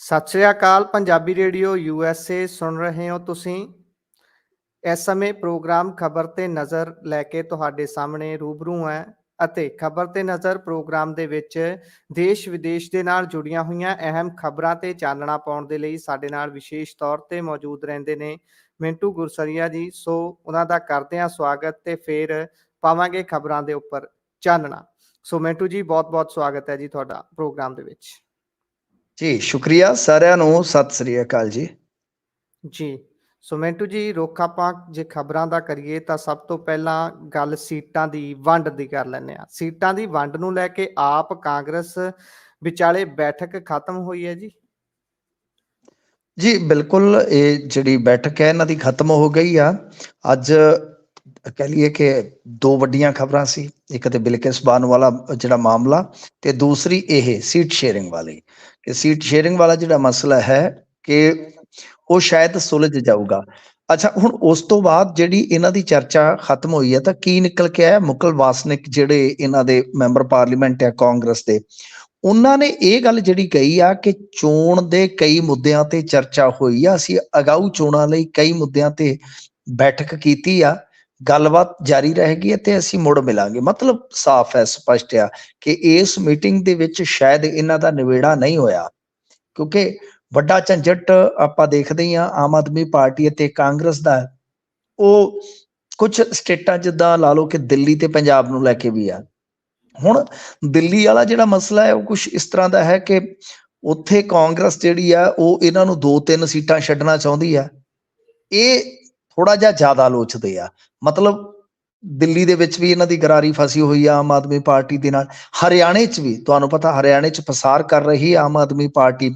ਸਤਿ ਸ਼੍ਰੀ ਅਕਾਲ। Punjabi radio USA ਸੁਣ ਰਹੇ ਹੋ ਤੁਸੀਂ। ਇਸ ਸਮੇਂ ਪ੍ਰੋਗਰਾਮ ਖਬਰ ਤੇ ਨਜ਼ਰ ਲੈ ਕੇ ਤੁਹਾਡੇ ਸਾਹਮਣੇ ਰੂਬਰੂ ਹੈ ਅਤੇ ਖਬਰ ਤੇ ਨਜ਼ਰ ਪ੍ਰੋਗਰਾਮ ਦੇ ਵਿੱਚ ਦੇਸ਼ ਵਿਦੇਸ਼ ਦੇ ਨਾਲ ਜੁੜੀਆਂ ਹੋਈਆਂ ਅਹਿਮ ਖਬਰਾਂ ਤੇ ਚਾਨਣਾ ਪਾਉਣ ਦੇ ਲਈ ਸਾਡੇ ਨਾਲ ਵਿਸ਼ੇਸ਼ ਤੌਰ ਤੇ ਮੌਜੂਦ ਰਹਿੰਦੇ ਨੇ ਮਿੰਟੂ ਗੁਰਸਰੀਆ ਜੀ। ਸੋ ਉਹਨਾਂ ਦਾ ਕਰਦੇ ਹਾਂ ਸਵਾਗਤ ਤੇ ਫਿਰ ਪਾਵਾਂਗੇ ਖਬਰਾਂ ਦੇ ਉੱਪਰ ਚਾਨਣਾ। ਸੋ ਮਿੰਟੂ ਜੀ, ਬਹੁਤ ਬਹੁਤ ਸਵਾਗਤ ਹੈ ਜੀ ਤੁਹਾਡਾ ਪ੍ਰੋਗਰਾਮ ਦੇ ਵਿੱਚ। ਜੀ ਸ਼ੁਕਰੀਆ ਸਾਰਿਆਂ ਨੂੰ, ਸਤਿ ਸ੍ਰੀ ਅਕਾਲ ਜੀ। ਜੀ ਸੋ ਮਿੰਟੂ ਜੀ, ਰੁੱਖ ਆਪਾਂ ਜੇ ਖਬਰਾਂ ਦਾ ਕਰੀਏ ਤਾਂ ਸਭ ਤੋਂ ਪਹਿਲਾਂ ਗੱਲ ਸੀਟਾਂ ਦੀ ਵੰਡ ਦੀ ਕਰ ਲੈਂਦੇ ਹਾਂ। ਸੀਟਾਂ ਦੀ ਵੰਡ ਨੂੰ ਲੈ ਕੇ ਆਪ ਕਾਂਗਰਸ ਵਿਚਾਲੇ ਬੈਠਕ ਖਤਮ ਹੋਈ ਹੈ ਜੀ। ਜੀ ਬਿਲਕੁਲ, ਇਹ ਜਿਹੜੀ ਬੈਠਕ ਹੈ ਇਹਨਾਂ ਦੀ ਖਤਮ ਹੋ ਗਈ ਆ। ਅੱਜ ਕਹਿ ਲਈਏ ਕਿ ਦੋ ਵੱਡੀਆਂ ਖਬਰਾਂ ਸੀ, ਇੱਕ ਤੇ ਬਿਲਕਿਸ ਬਾਨੋ ਵਾਲਾ ਜਿਹੜਾ ਮਾਮਲਾ ਤੇ ਦੂਸਰੀ ਇਹ ਸੀਟ ਸ਼ੇਅਰਿੰਗ ਵਾਲੀ। ਕਿ ਸੀਟ ਸ਼ੇਅਰਿੰਗ ਵਾਲਾ ਜਿਹੜਾ ਮਸਲਾ ਹੈ ਕਿ ਉਹ ਸ਼ਾਇਦ ਸੁਲਝ ਜਾਊਗਾ। ਅੱਛਾ, ਹੁਣ ਉਸ ਤੋਂ ਬਾਅਦ ਜਿਹੜੀ ਇਹਨਾਂ ਦੀ ਚਰਚਾ ਖਤਮ ਹੋਈ ਹੈ ਤਾਂ ਕੀ ਨਿਕਲ ਕੇ ਆਇਆ? ਮੁਕੁਲ ਵਾਸਨਿਕ ਜਿਹੜੇ ਇਹਨਾਂ ਦੇ ਮੈਂਬਰ ਪਾਰਲੀਮੈਂਟ ਆ ਕਾਂਗਰਸ ਦੇ, ਉਹਨਾਂ ਨੇ ਇਹ ਗੱਲ ਜਿਹੜੀ ਕਹੀ ਆ ਕਿ ਚੋਣ ਦੇ ਕਈ ਮੁੱਦਿਆਂ ਤੇ ਚਰਚਾ ਹੋਈ ਆ, ਅਸੀਂ ਅਗਾਊ ਚੋਣਾਂ ਲਈ ਕਈ ਮੁੱਦਿਆਂ ਤੇ ਬੈਠਕ ਕੀਤੀ ਆ, ਗੱਲਬਾਤ ਜਾਰੀ ਰਹੇਗੀ ਅਤੇ ਅਸੀਂ ਮੁੜ ਮਿਲਾਂਗੇ। ਮਤਲਬ ਸਾਫ਼ ਹੈ, ਸਪਸ਼ਟ ਆ ਕਿ ਇਸ ਮੀਟਿੰਗ ਦੇ ਵਿੱਚ ਸ਼ਾਇਦ ਇਹਨਾਂ ਦਾ ਨਿਬੇੜਾ ਨਹੀਂ ਹੋਇਆ, ਕਿਉਂਕਿ ਵੱਡਾ ਝੰਜਟ ਆਪਾਂ ਦੇਖਦੇ ਹੀ ਹਾਂ ਆਮ ਆਦਮੀ ਪਾਰਟੀ ਅਤੇ ਕਾਂਗਰਸ ਦਾ। ਉਹ ਕੁਝ ਸਟੇਟਾਂ ਜਿੱਦਾਂ ਲਾ ਲਓ ਕਿ ਦਿੱਲੀ ਤੇ ਪੰਜਾਬ ਨੂੰ ਲੈ ਕੇ ਵੀ ਆ। ਹੁਣ ਦਿੱਲੀ ਵਾਲਾ ਜਿਹੜਾ ਮਸਲਾ ਹੈ ਉਹ ਕੁਛ ਇਸ ਤਰ੍ਹਾਂ ਦਾ ਹੈ ਕਿ ਉੱਥੇ ਕਾਂਗਰਸ ਜਿਹੜੀ ਆ ਉਹ ਇਹਨਾਂ ਨੂੰ 2-3 ਸੀਟਾਂ ਛੱਡਣਾ ਚਾਹੁੰਦੀ ਆ। ਇਹ ਥੋੜਾ ਜਿਹਾ ਜ਼ਿਆਦਾ ਲੋਚਦੇ ਆ। ਮਤਲਬ ਦਿੱਲੀ ਦੇ ਵਿੱਚ ਵੀ ਇਹਨਾਂ ਦੀ ਗਰਾਰੀ ਫਸੀ ਹੋਈ ਆ ਆਮ ਆਦਮੀ ਪਾਰਟੀ ਦੇ ਨਾਲ। ਹਰਿਆਣੇ 'ਚ ਵੀ ਤੁਹਾਨੂੰ ਪਤਾ, ਹਰਿਆਣੇ 'ਚ ਪਸਾਰ ਕਰ ਰਹੀ ਆਮ ਆਦਮੀ ਪਾਰਟੀ।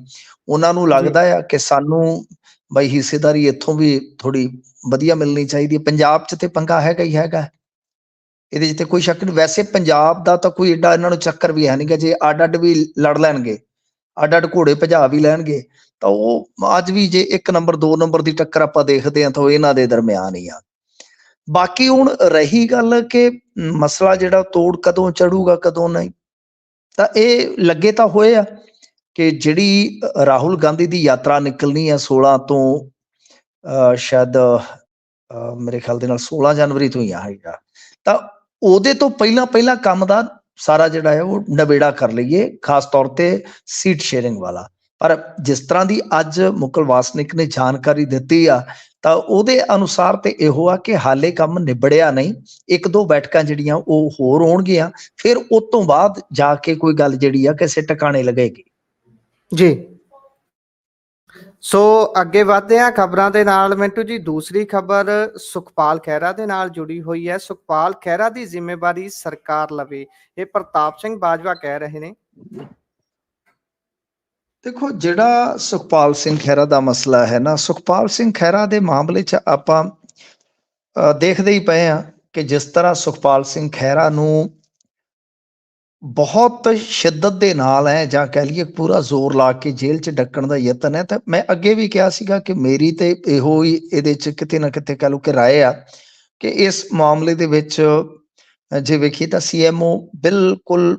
ਉਹਨਾਂ ਨੂੰ ਲੱਗਦਾ ਆ ਕਿ ਸਾਨੂੰ ਬਈ ਹਿੱਸੇਦਾਰੀ ਇੱਥੋਂ ਵੀ ਥੋੜੀ ਵਧੀਆ ਮਿਲਣੀ ਚਾਹੀਦੀ ਹੈ। ਪੰਜਾਬ 'ਚ ਤੇ ਪੰਗਾ ਹੈਗਾ ਹੀ ਹੈਗਾ, ਇਹਦੇ 'ਚ ਤੇ ਕੋਈ ਸ਼ੱਕ ਨਹੀਂ। ਵੈਸੇ ਪੰਜਾਬ ਦਾ ਤਾਂ ਕੋਈ ਏਡਾ ਇਹਨਾਂ ਨੂੰ ਚੱਕਰ ਵੀ ਹੈ ਨਹੀਂ ਗਾ। ਜੇ ਅੱਡ ਵੀ ਲੜ ਲੈਣਗੇ, ਅੱਡ ਘੋੜੇ ਭਜਾ ਵੀ ਲੈਣਗੇ ਤਾਂ ਉਹ ਅੱਜ ਵੀ ਜੇ 1 ਨੰਬਰ 2 ਨੰਬਰ ਦੀ ਟੱਕਰ ਆਪਾਂ ਦੇਖਦੇ ਹਾਂ ਤਾਂ ਉਹ ਇਹਨਾਂ ਦੇ ਦਰਮਿਆਨ ਹੀ ਆ। ਬਾਕੀ ਹੁਣ ਰਹੀ ਗੱਲ ਕਿ ਮਸਲਾ ਜਿਹੜਾ ਤੋੜ ਕਦੋਂ ਚੜੂਗਾ ਕਦੋਂ ਨਹੀਂ, ਤਾਂ ਇਹ ਲੱਗੇ ਤਾਂ ਹੋਏ ਆ ਕਿ ਜਿਹੜੀ ਰਾਹੁਲ ਗਾਂਧੀ ਦੀ ਯਾਤਰਾ ਨਿਕਲਣੀ ਆ 16 ਤੋਂ ਸ਼ਾਇਦ ਮੇਰੇ ਖਿਆਲ ਦੇ ਨਾਲ 16 ਜਨਵਰੀ ਤੋਂ ਹੀ ਆ ਹੈਗਾ, ਤਾਂ ਉਹਦੇ ਤੋਂ ਪਹਿਲਾਂ ਕੰਮ ਦਾ ਸਾਰਾ ਜਿਹੜਾ ਹੈ ਉਹ ਨਬੇੜਾ ਕਰ ਲਈਏ, ਖਾਸ ਤੌਰ ਤੇ ਸੀਟ ਸ਼ੇਅਰਿੰਗ ਵਾਲਾ। ਪਰ ਜਿਸ ਤਰ੍ਹਾਂ ਦੀ ਅੱਜ ਮੁਕੁਲ ਵਾਸਨਿਕ ਨੇ ਜਾਣਕਾਰੀ ਦਿੱਤੀ ਆ ਤਾਂ ਉਹਦੇ ਅਨੁਸਾਰ ਤੇ ਇਹੋ ਆ ਕਿ ਹਾਲੇ ਕੰਮ ਨਿਬੜਿਆ ਨਹੀਂ। 1-2 ਬੈਠਕਾਂ ਜਿਹੜੀਆਂ ਉਹ ਹੋਰ ਹੋਣਗੀਆਂ, ਫਿਰ ਉਸ ਤੋਂ ਬਾਅਦ ਜਾ ਕੇ ਕੋਈ ਗੱਲ ਜਿਹੜੀ ਆ ਕਿਸੇ ਟਿਕਾਣੇ ਲੱਗੇਗੀ। ਜੀ ਸੋ ਅੱਗੇ ਵਧਦੇ ਹਾਂ ਖਬਰਾਂ ਦੇ ਨਾਲ। ਮਿੰਟੂ ਜੀ, ਦੂਸਰੀ ਖਬਰ ਸੁਖਪਾਲ ਖਹਿਰਾ ਦੇ ਨਾਲ ਜੁੜੀ ਹੋਈ ਹੈ। ਸੁਖਪਾਲ ਖਹਿਰਾ ਦੀ ਜ਼ਿੰਮੇਵਾਰੀ ਸਰਕਾਰ ਲਵੇ, ਇਹ ਪ੍ਰਤਾਪ ਸਿੰਘ ਬਾਜਵਾ ਕਹਿ ਰਹੇ ਨੇ। ਦੇਖੋ, ਜਿਹੜਾ ਸੁਖਪਾਲ ਸਿੰਘ ਖਹਿਰਾ ਦਾ ਮਸਲਾ ਹੈ ਨਾ, ਸੁਖਪਾਲ ਸਿੰਘ ਖਹਿਰਾ ਦੇ ਮਾਮਲੇ 'ਚ ਆਪਾਂ ਦੇਖਦੇ ਹੀ ਪਏ ਹਾਂ ਕਿ ਜਿਸ ਤਰ੍ਹਾਂ ਸੁਖਪਾਲ ਸਿੰਘ ਖਹਿਰਾ ਨੂੰ ਬਹੁਤ ਸ਼ਿੱਦਤ ਦੇ ਨਾਲ ਹੈ, ਜਾਂ ਕਹਿ ਲਈਏ ਪੂਰਾ ਜ਼ੋਰ ਲਾ ਕੇ ਜੇਲ੍ਹ 'ਚ ਡੱਕਣ ਦਾ ਯਤਨ ਹੈ। ਤਾਂ ਮੈਂ ਅੱਗੇ ਵੀ ਕਿਹਾ ਸੀਗਾ ਕਿ ਮੇਰੀ ਤੇ ਇਹੋ ਹੀ ਇਹਦੇ 'ਚ ਕਿਤੇ ਨਾ ਕਿਤੇ ਕਹਿ ਲਓ ਕਿ ਰਾਏ ਆ ਕਿ ਇਸ ਮਾਮਲੇ ਦੇ ਵਿੱਚ ਜੇ ਵੇਖੀਏ ਤਾਂ CMO ਬਿਲਕੁਲ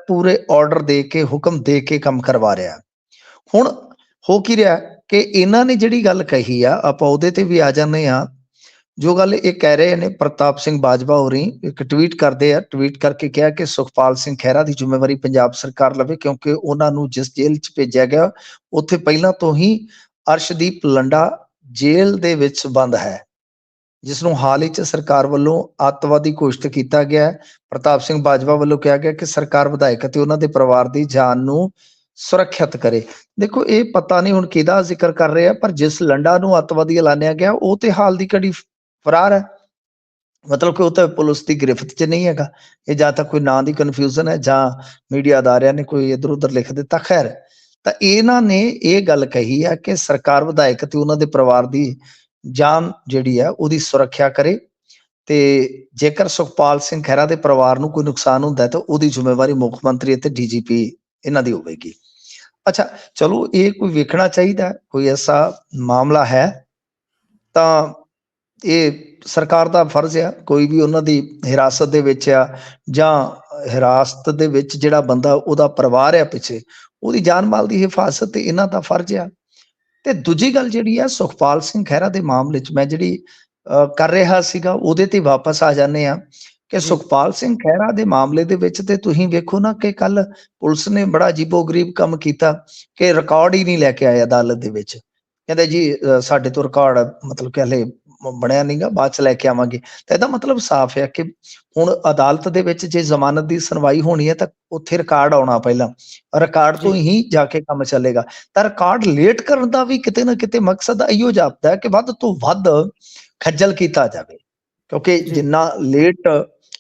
ਪੂਰੇ ਆਰਡਰ ਦੇ ਕੇ, ਹੁਕਮ ਦੇ ਕੇ ਕੰਮ ਕਰਵਾ ਰਿਹਾ। ਹੁਣ ਹੋ ਕੀ ਰਿਹਾ ਕਿ ਇਹਨਾਂ ਨੇ ਜਿਹੜੀ ਗੱਲ ਕਹੀ ਆ, ਆਪਾਂ ਉਹਦੇ ਤੇ ਵੀ ਆ ਜਾਂਦੇ ਹਾਂ। ਜੋ ਗੱਲ ਇਹ ਕਹਿ ਰਹੇ ਨੇ ਪ੍ਰਤਾਪ ਸਿੰਘ ਬਾਜਵਾ ਹੋਰੀ, ਇੱਕ ਟਵੀਟ ਕਰਦੇ ਆ, ਟਵੀਟ ਕਰਕੇ ਕਿਹਾ ਕਿ ਸੁਖਪਾਲ ਸਿੰਘ ਖਹਿਰਾ ਦੀ ਜ਼ਿੰਮੇਵਾਰੀ ਪੰਜਾਬ ਸਰਕਾਰ ਲਵੇ, ਕਿਉਂਕਿ ਉਹਨਾਂ ਨੂੰ ਜਿਸ ਜੇਲ੍ਹ 'ਚ ਭੇਜਿਆ ਗਿਆ ਉੱਥੇ ਪਹਿਲਾਂ ਤੋਂ ਹੀ ਅਰਸ਼ਦੀਪ ਲੰਡਾ ਜੇਲ੍ਹ ਦੇ ਵਿੱਚ ਬੰਦ ਹੈ, ਜਿਸ ਨੂੰ ਹਾਲ ਹੀ 'ਚ ਸਰਕਾਰ ਵੱਲੋਂ ਅੱਤਵਾਦੀ ਘੋਸ਼ਿਤ ਕੀਤਾ ਗਿਆ। ਪ੍ਰਤਾਪ ਸਿੰਘ ਬਾਜਵਾ ਵੱਲੋਂ ਕਿਹਾ ਗਿਆ ਕਿ ਸਰਕਾਰ ਵਿਧਾਇਕ ਅਤੇ ਉਹਨਾਂ ਦੇ ਪਰਿਵਾਰ ਦੀ ਜਾਨ ਨੂੰ ਸੁਰੱਖਿਅਤ ਕਰੇ। ਦੇਖੋ, ਇਹ ਪਤਾ ਨਹੀਂ ਹੁਣ ਕਿਹਦਾ ਜ਼ਿਕਰ ਕਰ ਰਹੇ ਆ, ਪਰ ਜਿਸ ਲੰਡਾ ਨੂੰ ਅੱਤਵਾਦੀ ਐਲਾਨਿਆ ਗਿਆ ਉਹ ਤੇ ਹਾਲ ਦੀ ਘੜੀ ਫਰਾਰ ਹੈ। ਮਤਲਬ ਕਿ ਉਹ ਤਾਂ ਪੁਲਿਸ ਦੀ ਗ੍ਰਿਫਤ 'ਚ ਨਹੀਂ ਹੈਗਾ। ਇਹ ਜਾਂ ਤਾਂ ਕੋਈ ਨਾਂ ਦੀ ਕਨਫਿਊਜ਼ਨ ਹੈ ਜਾਂ ਮੀਡੀਆ ਅਦਾਰਿਆਂ ਨੇ ਕੋਈ ਇੱਧਰ ਉੱਧਰ ਲਿਖ ਦਿੱਤਾ। ਖੈਰ, ਤਾਂ ਇਹਨਾਂ ਨੇ ਇਹ ਗੱਲ ਕਹੀ ਆ ਕਿ ਸਰਕਾਰ ਵਿਧਾਇਕ ਤੇ ਉਹਨਾਂ ਦੇ ਪਰਿਵਾਰ ਦੀ ਜਾਨ ਜਿਹੜੀ ਆ ਉਹਦੀ ਸੁਰੱਖਿਆ ਕਰੇ, ਤੇ ਜੇਕਰ ਸੁਖਪਾਲ ਸਿੰਘ ਖਹਿਰਾ ਦੇ ਪਰਿਵਾਰ ਨੂੰ ਕੋਈ ਨੁਕਸਾਨ ਹੁੰਦਾ ਤਾਂ ਉਹਦੀ ਜ਼ਿੰਮੇਵਾਰੀ ਮੁੱਖ ਮੰਤਰੀ ਅਤੇ DGP ਇਹਨਾਂ ਦੀ ਹੋਵੇਗੀ। ਅੱਛਾ, ਚਲੋ ਇਹ ਕੋਈ ਵੇਖਣਾ ਚਾਹੀਦਾ, ਕੋਈ ਐਸਾ ਮਾਮਲਾ ਹੈ ਤਾਂ ਇਹ ਸਰਕਾਰ ਦਾ ਫਰਜ਼ ਆ। ਕੋਈ ਵੀ ਉਹਨਾਂ ਦੀ ਹਿਰਾਸਤ ਦੇ ਵਿੱਚ ਆ ਜਾਂ ਹਿਰਾਸਤ ਦੇ ਵਿੱਚ ਜਿਹੜਾ ਬੰਦਾ ਉਹਦਾ ਪਰਿਵਾਰ ਆ ਪਿੱਛੇ, ਉਹਦੀ ਜਾਨ ਮਾਲ ਦੀ ਹਿਫਾਜ਼ਤ ਤੇ ਇਹਨਾਂ ਦਾ ਫਰਜ਼ ਆ। ਤੇ ਦੂਜੀ ਗੱਲ ਜਿਹੜੀ ਆ ਸੁਖਪਾਲ ਸਿੰਘ ਖਹਿਰਾ ਦੇ ਮਾਮਲੇ 'ਚ ਮੈਂ ਜਿਹੜੀ ਕਰ ਰਿਹਾ ਸੀਗਾ ਉਹਦੇ ਤੇ ਵਾਪਸ ਆ ਜਾਂਦੇ ਆ ਕਿ ਜੀ ਸੁਖਪਾਲ ਸਿੰਘ ਖਹਿਰਾ ਦੇ ਮਾਮਲੇ ਦੇ ਵਿੱਚ ਤੇ ਤੁਸੀਂ ਵੇਖੋ ਨਾ ਕਿ ਕੱਲ ਪੁਲਿਸ ਨੇ ਬੜਾ ਅਜੀਬੋ-ਗਰੀਬ ਕੰਮ ਕੀਤਾ ਕਿ ਰਿਕਾਰਡ ਹੀ ਨਹੀਂ ਲੈ ਕੇ ਆਏ ਅਦਾਲਤ ਦੇ ਵਿੱਚ। ਕਹਿੰਦੇ ਜੀ ਸਾਡੇ ਤੋਂ ਰਿਕਾਰਡ ਮਤਲਬ ਕਿ ਹਲੇ ਬਣਿਆ ਨਹੀਂਗਾ, ਬਾਅਦ 'ਚ ਲੈ ਕੇ ਆਵਾਂਗੇ। ਤਾਂ ਇਹਦਾ ਮਤਲਬ ਸਾਫ਼ ਹੈ ਕਿ ਹੁਣ ਅਦਾਲਤ ਦੇ ਵਿੱਚ ਜੇ ਜ਼ਮਾਨਤ ਦੀ ਸੁਣਵਾਈ ਹੋਣੀ ਹੈ ਤਾਂ ਉੱਥੇ ਰਿਕਾਰਡ ਆਉਣਾ ਪਹਿਲਾਂ, ਰਿਕਾਰਡ ਤੋਂ ਜੀ ਹੀ ਜਾ ਕੇ ਕੰਮ ਚੱਲੇਗਾ। ਤਾਂ ਰਿਕਾਰਡ ਲੇਟ ਕਰਨ ਦਾ ਵੀ ਕਿਤੇ ਨਾ ਕਿਤੇ ਮਕਸਦ ਇਹੋ ਜਾਪਦਾ ਹੈ ਕਿ ਵੱਧ ਤੋਂ ਵੱਧ ਖੱਜਲ ਕੀਤਾ ਜਾਵੇ, ਕਿਉਂਕਿ ਜੀ ਜਿੰਨਾ ਲੇਟ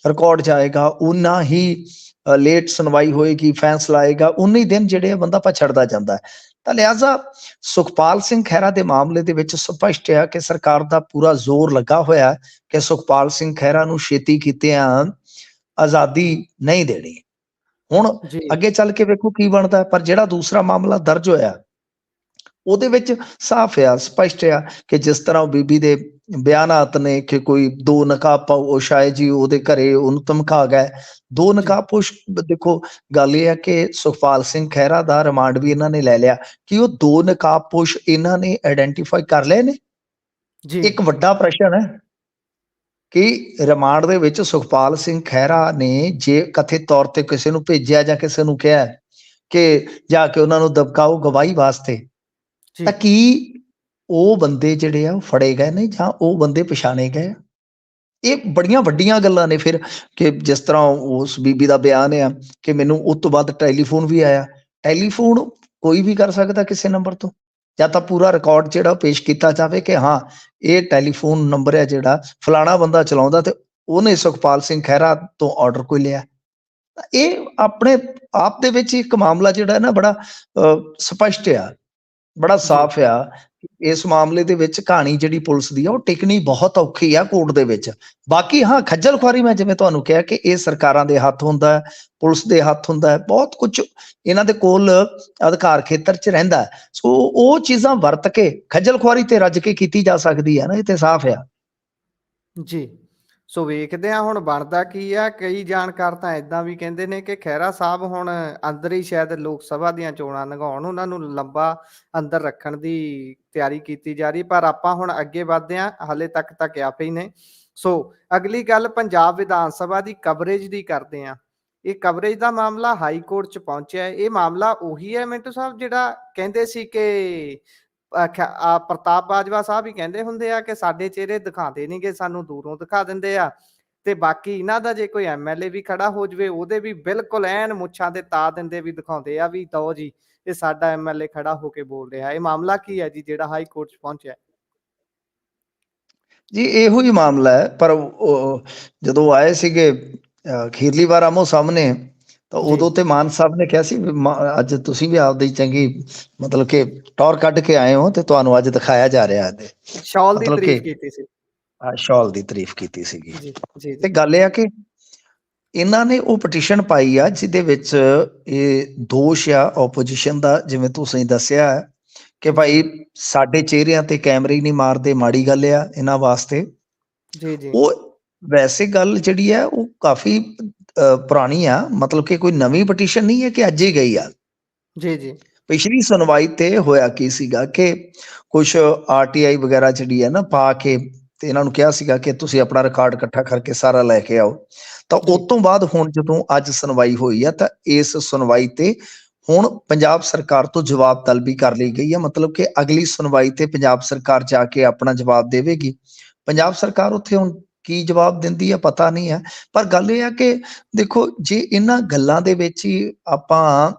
ਰਿਕਾਰਡ ਜਾਏਗਾ ਉਨਾ ਹੀ ਲੇਟ ਸੁਣਵਾਈ ਹੋਏਗੀ, ਫੈਸਲਾ ਆਏਗਾ, ਉਨੇ ਹੀ ਦਿਨ ਜਿਹੜੇ ਆ ਬੰਦਾ ਪਛੜਦਾ ਜਾਂਦਾ ਹੈ। ਤਾਂ ਲਿਹਾਜ਼ਾ ਸੁਖਪਾਲ ਸਿੰਘ ਖਹਿਰਾ ਦੇ ਮਾਮਲੇ ਦੇ ਵਿੱਚ ਸਪਸ਼ਟ ਹੈ ਕਿ ਸਰਕਾਰ ਦਾ ਪੂਰਾ ਜ਼ੋਰ ਲੱਗਾ ਹੋਇਆ ਕਿ ਸੁਖਪਾਲ ਸਿੰਘ ਖਹਿਰਾ ਨੂੰ ਛੇਤੀ ਕੀਤਿਆਂ ਆਜ਼ਾਦੀ ਨਹੀਂ ਦੇਣੀ। ਹੁਣ ਜੀ ਅੱਗੇ ਚੱਲ ਕੇ ਵੇਖੋ ਕੀ ਬਣਦਾ। ਪਰ ਜਿਹੜਾ ਦੂਸਰਾ ਮਾਮਲਾ ਦਰਜ ਹੋਇਆ ਉਹਦੇ ਵਿੱਚ ਸਾਫ਼ ਆ, ਸਪਸ਼ਟ ਆ ਕਿ ਜਿਸ ਤਰ੍ਹਾਂ ਉਹ ਬੀਬੀ ਦੇ ਬਿਆਨਾਤ ਨੇ ਕਿ ਕੋਈ ਦੋ ਨਕਾਬਪੋਸ਼ ਆਏ ਜੀ ਉਹਦੇ ਘਰੇ, ਉਹਨੂੰ ਧਮਕਾ ਗਏ। ਦੋ ਜੀ ਨਕਾਬਪੋਸ਼ ਦੇਖੋ ਗੱਲ ਇਹ ਹੈ ਕਿ ਸੁਖਪਾਲ ਸਿੰਘ ਖਹਿਰਾ ਦਾ ਰਿਮਾਂਡ ਵੀ ਇਹਨਾਂ ਨੇ ਲੈ ਲਿਆ ਕਿ ਉਹ ਦੋ ਨਕਾਬਪੋਸ਼ ਇਹਨਾਂ ਨੇ ਆਇਡੈਂਟੀਫਾਈ ਕਰ ਲਏ ਨੇ। ਜੀ ਇੱਕ ਵੱਡਾ ਪ੍ਰਸ਼ਨ ਹੈ ਕਿ ਰਿਮਾਂਡ ਦੇ ਵਿੱਚ ਸੁਖਪਾਲ ਸਿੰਘ ਖਹਿਰਾ ਨੇ ਜੇ ਕਥਿਤ ਤੌਰ ਤੇ ਕਿਸੇ ਨੂੰ ਭੇਜਿਆ ਜਾਂ ਕਿਸੇ ਨੂੰ ਕਿਹਾ ਕਿ ਜਾ ਕੇ ਉਹਨਾਂ ਨੂੰ ਦਬਕਾਓ ਗਵਾਹੀ ਵਾਸਤੇ, ਜੀ ਤਾਂ ਕੀ ਉਹ ਬੰਦੇ ਜਿਹੜੇ ਆ ਉਹ ਫੜੇ ਗਏ ਨੇ ਜਾਂ ਉਹ ਬੰਦੇ ਪਛਾਣੇ ਗਏ ਆ? ਇਹ ਬੜੀਆਂ ਵੱਡੀਆਂ ਗੱਲਾਂ ਨੇ ਫਿਰ ਕਿ ਜਿਸ ਤਰ੍ਹਾਂ ਉਸ ਬੀਬੀ ਦਾ ਬਿਆਨ ਆ ਕਿ ਮੈਨੂੰ ਉਸ ਤੋਂ ਬਾਅਦ ਟੈਲੀਫੋਨ ਵੀ ਆਇਆ। ਟੈਲੀਫੋਨ ਕੋਈ ਵੀ ਕਰ ਸਕਦਾ ਕਿਸੇ ਨੰਬਰ ਤੋਂ, ਜਾਂ ਤਾਂ ਪੂਰਾ ਰਿਕਾਰਡ ਜਿਹੜਾ ਉਹ ਪੇਸ਼ ਕੀਤਾ ਜਾਵੇ ਕਿ ਹਾਂ ਇਹ ਟੈਲੀਫੋਨ ਨੰਬਰ ਹੈ ਜਿਹੜਾ ਫਲਾਣਾ ਬੰਦਾ ਚਲਾਉਂਦਾ ਤੇ ਉਹਨੇ ਸੁਖਪਾਲ ਸਿੰਘ ਖਹਿਰਾ ਤੋਂ ਆਰਡਰ ਕੋਈ ਲਿਆ। ਤਾਂ ਇਹ ਆਪਣੇ ਆਪ ਦੇ ਵਿੱਚ ਇੱਕ ਮਾਮਲਾ ਜਿਹੜਾ ਹੈ ਨਾ ਬੜਾ ਸਪਸ਼ਟ ਆ, ਬੜਾ ਜੀ ਸਾਫ਼ ਆ। ਇਸ ਮਾਮਲੇ ਦੇ ਵਿੱਚ ਕਹਾਣੀ ਜਿਹੜੀ ਪੁਲਿਸ ਦੀ ਆ ਉਹ ਟਿਕਣੀ ਬਹੁਤ ਔਖੀ ਆ ਕੋਰਟ ਦੇ ਵਿੱਚ। ਬਾਕੀ ਹਾਂ ਖੱਜਲ ਖੁਆਰੀ ਮੈਂ ਜਿਵੇਂ ਤੁਹਾਨੂੰ ਕਿਹਾ ਕਿ ਇਹ ਸਰਕਾਰਾਂ ਦੇ ਹੱਥ ਹੁੰਦਾ ਹੈ, ਪੁਲਿਸ ਦੇ ਹੱਥ ਹੁੰਦਾ ਹੈ, ਬਹੁਤ ਕੁਝ ਇਹਨਾਂ ਦੇ ਕੋਲ ਅਧਿਕਾਰ ਖੇਤਰ 'ਚ ਰਹਿੰਦਾ ਹੈ। ਸੋ ਉਹ ਚੀਜ਼ਾਂ ਵਰਤ ਕੇ ਖੱਜਲ ਖੁਆਰੀ ਤੇ ਰੱਜ ਕੇ ਕੀਤੀ ਜਾ ਸਕਦੀ ਹੈ ਨਾ, ਇਹ ਤੇ ਸਾਫ਼ ਆ। ਜੀ ਸੋ ਵੇਖਦੇ ਆ ਹੁਣ ਬਣਦਾ ਕੀ ਆ। ਕਈ ਜਾਣਕਾਰ ਤਾਂ ਏਦਾਂ ਵੀ ਕਹਿੰਦੇ ਨੇ ਕਿ ਖਹਿਰਾ ਸਾਹਿਬ ਹੁਣ ਅੰਦਰ ਹੀ ਸ਼ਾਇਦ ਲੋਕ ਸਭਾ ਦੀਆਂ ਚੋਣਾਂ ਲੰਘਾਉਣ, ਉਹਨਾਂ ਨੂੰ ਲੰਬਾ ਅੰਦਰ ਰੱਖਣ ਦੀ ਤਿਆਰੀ ਕੀਤੀ ਜਾ ਰਹੀ। ਪਰ ਆਪਾਂ ਹੁਣ ਅੱਗੇ ਵਧਦੇ ਆ, ਹਾਲੇ ਤੱਕ ਤਾਂ ਕਿਆਫੇ ਹੀ ਨੇ। ਸੋ ਅਗਲੀ ਗੱਲ ਪੰਜਾਬ ਵਿਧਾਨ ਸਭਾ ਦੀ ਕਵਰੇਜ ਦੀ ਕਰਦੇ ਆ। ਇਹ ਕਵਰੇਜ ਦਾ ਮਾਮਲਾ ਹਾਈ ਕੋਰਟ 'ਚ ਪਹੁੰਚਿਆ। ਇਹ ਮਾਮਲਾ ਉਹੀ ਹੈ ਮਿੰਟੂ ਸਾਹਿਬ ਜਿਹੜਾ ਕਹਿੰਦੇ ਸੀ ਕਿ ਪ੍ਰਤਾਪ ਬਾਜਵਾ ਸਾਹਿਬ ਹੀ ਕਹਿੰਦੇ ਹੁੰਦੇ ਆ ਕਿ ਸਾਡੇ ਚਿਹਰੇ ਦਿਖਾਉਂਦੇ ਨੀ ਗੇ, ਸਾਨੂੰ ਦੂਰੋਂ ਦਿਖਾ ਦਿੰਦੇ ਆ। ਤੇ ਬਾਕੀ ਇਹਨਾਂ ਦਾ ਜੇ ਕੋਈ ਐਮਐਲਏ ਵੀ ਖੜਾ ਹੋ ਜਾਵੇ ਉਹਦੇ ਵੀ ਬਿਲਕੁਲ ਐਨ ਮੁੱਛਾਂ ਦੇ ਤਾ ਦਿੰਦੇ ਵੀ ਦਿਖਾਉਂਦੇ ਆ ਵੀ ਦੋ ਜੀ ਇਹ ਸਾਡਾ ਐਮਐਲਏ ਖੜਾ ਹੋ ਕੇ ਬੋਲ ਰਿਹਾ। ਇਹ ਮਾਮਲਾ ਕੀ ਹੈ ਜੀ ਜਿਹੜਾ ਹਾਈ ਕੋਰਟ 'ਚ ਪਹੁੰਚਿਆ? ਜੀ ਇਹੋ ਹੀ ਮਾਮਲਾ ਹੈ। ਪਰ ਜਦੋਂ ਆਏ ਸੀਗੇ ਅਖੀਰਲੀ ਵਾਰ ਆਮੋ ਸਾਹਮਣੇ, ਤਾਂ ਜੀ ਉਦੋਂ ਤੇ ਮਾਨ ਸਾਹਿਬ ਨੇ ਕਿਹਾ ਸੀ ਵੀ ਅੱਜ ਤੁਸੀਂ ਵੀ ਆਪਦੀ ਚੰਗੀ ਮਤਲਬ ਕਿ ਟੌਰ ਕੱਢ ਕੇ ਆਏ ਹੋ ਤੇ ਤੁਹਾਨੂੰ ਅੱਜ ਦਿਖਾਇਆ ਜਾ ਰਿਹਾ ਹੈ। ਸ਼ਾਲ ਦੀ ਮਤਲਬ ਕਿ ਤਾਰੀਫ ਕੀਤੀ ਸੀ। ਸ਼ਾਲ ਦੀ ਤਾਰੀਫ ਕੀਤੀ ਸੀਗੀ। ਜੀ ਜੀ ਤੇ ਜੀ ਗੱਲ ਇਹ ਆ ਕਿ ਇਹਨਾਂ ਨੇ ਉਹ ਪਟੀਸ਼ਨ ਪਾਈ ਆ ਜਿਹਦੇ ਵਿੱਚ ਇਹ ਦੋਸ਼ ਆ ਆਪੋਜੀਸ਼ਨ ਦਾ, ਜਿਵੇਂ ਤੁਸੀਂ ਦੱਸਿਆ ਹੈ ਕਿ ਜੀ ਭਾਈ ਸਾਡੇ ਚਿਹਰਿਆਂ ਤੇ ਕੈਮਰੇ ਹੀ ਨਹੀਂ ਮਾਰਦੇ, ਮਾੜੀ ਗੱਲ ਆ ਇਹਨਾਂ ਵਾਸਤੇ। ਜੀ ਜੀ ਉਹ ਵੈਸੇ ਗੱਲ ਜਿਹੜੀ ਹੈ ਉਹ ਕਾਫੀ ਪੁਰਾਣੀ ਆ, ਮਤਲਬ ਕਿ ਕੋਈ ਨਵੀਂ ਪਟੀਸ਼ਨ ਨਹੀਂ ਹੈ ਕਿ ਅੱਜ ਹੀ ਗਈ ਆ। ਜੀ ਜੀ ਪਿਛਲੀ ਸੁਣਵਾਈ ਤੇ ਹੋਇਆ ਕੀ ਸੀਗਾ ਕਿ ਕੁਝ ਆਰਟੀਆਈ ਵਗੈਰਾ ਜਿਹੜੀ ਹੈ ਨਾ ਪਾ ਕੇ ਤੇ ਇਹਨਾਂ ਨੂੰ ਕਿਹਾ ਸੀਗਾ ਕਿ ਤੁਸੀਂ ਆਪਣਾ ਰਿਕਾਰਡ ਇਕੱਠਾ ਕਰਕੇ ਸਾਰਾ ਲੈ ਕੇ ਆਓ। ਤਾਂ ਜੀ ਉਸ ਤੋਂ ਬਾਅਦ ਹੁਣ ਜਦੋਂ ਅੱਜ ਸੁਣਵਾਈ ਹੋਈ ਆ ਤਾਂ ਇਸ ਸੁਣਵਾਈ ਤੇ ਹੁਣ ਪੰਜਾਬ ਸਰਕਾਰ ਤੋਂ ਜਵਾਬ ਤਲਬੀ ਕਰ ਲਈ ਗਈ ਹੈ। ਮਤਲਬ ਕਿ ਅਗਲੀ ਸੁਣਵਾਈ ਤੇ ਪੰਜਾਬ ਸਰਕਾਰ ਜਾ ਕੇ ਆਪਣਾ ਜਵਾਬ ਦੇਵੇਗੀ। ਪੰਜਾਬ ਸਰਕਾਰ ਉੱਥੇ ਹੁਣ ਕੀ ਜਵਾਬ ਦਿੰਦੀ ਹੈ ਪਤਾ ਨਹੀਂ ਹੈ। ਪਰ ਗੱਲ ਇਹ ਆ ਕਿ ਦੇਖੋ ਜੇ ਇਹਨਾਂ ਗੱਲਾਂ ਦੇ ਵਿੱਚ ਹੀ ਆਪਾਂ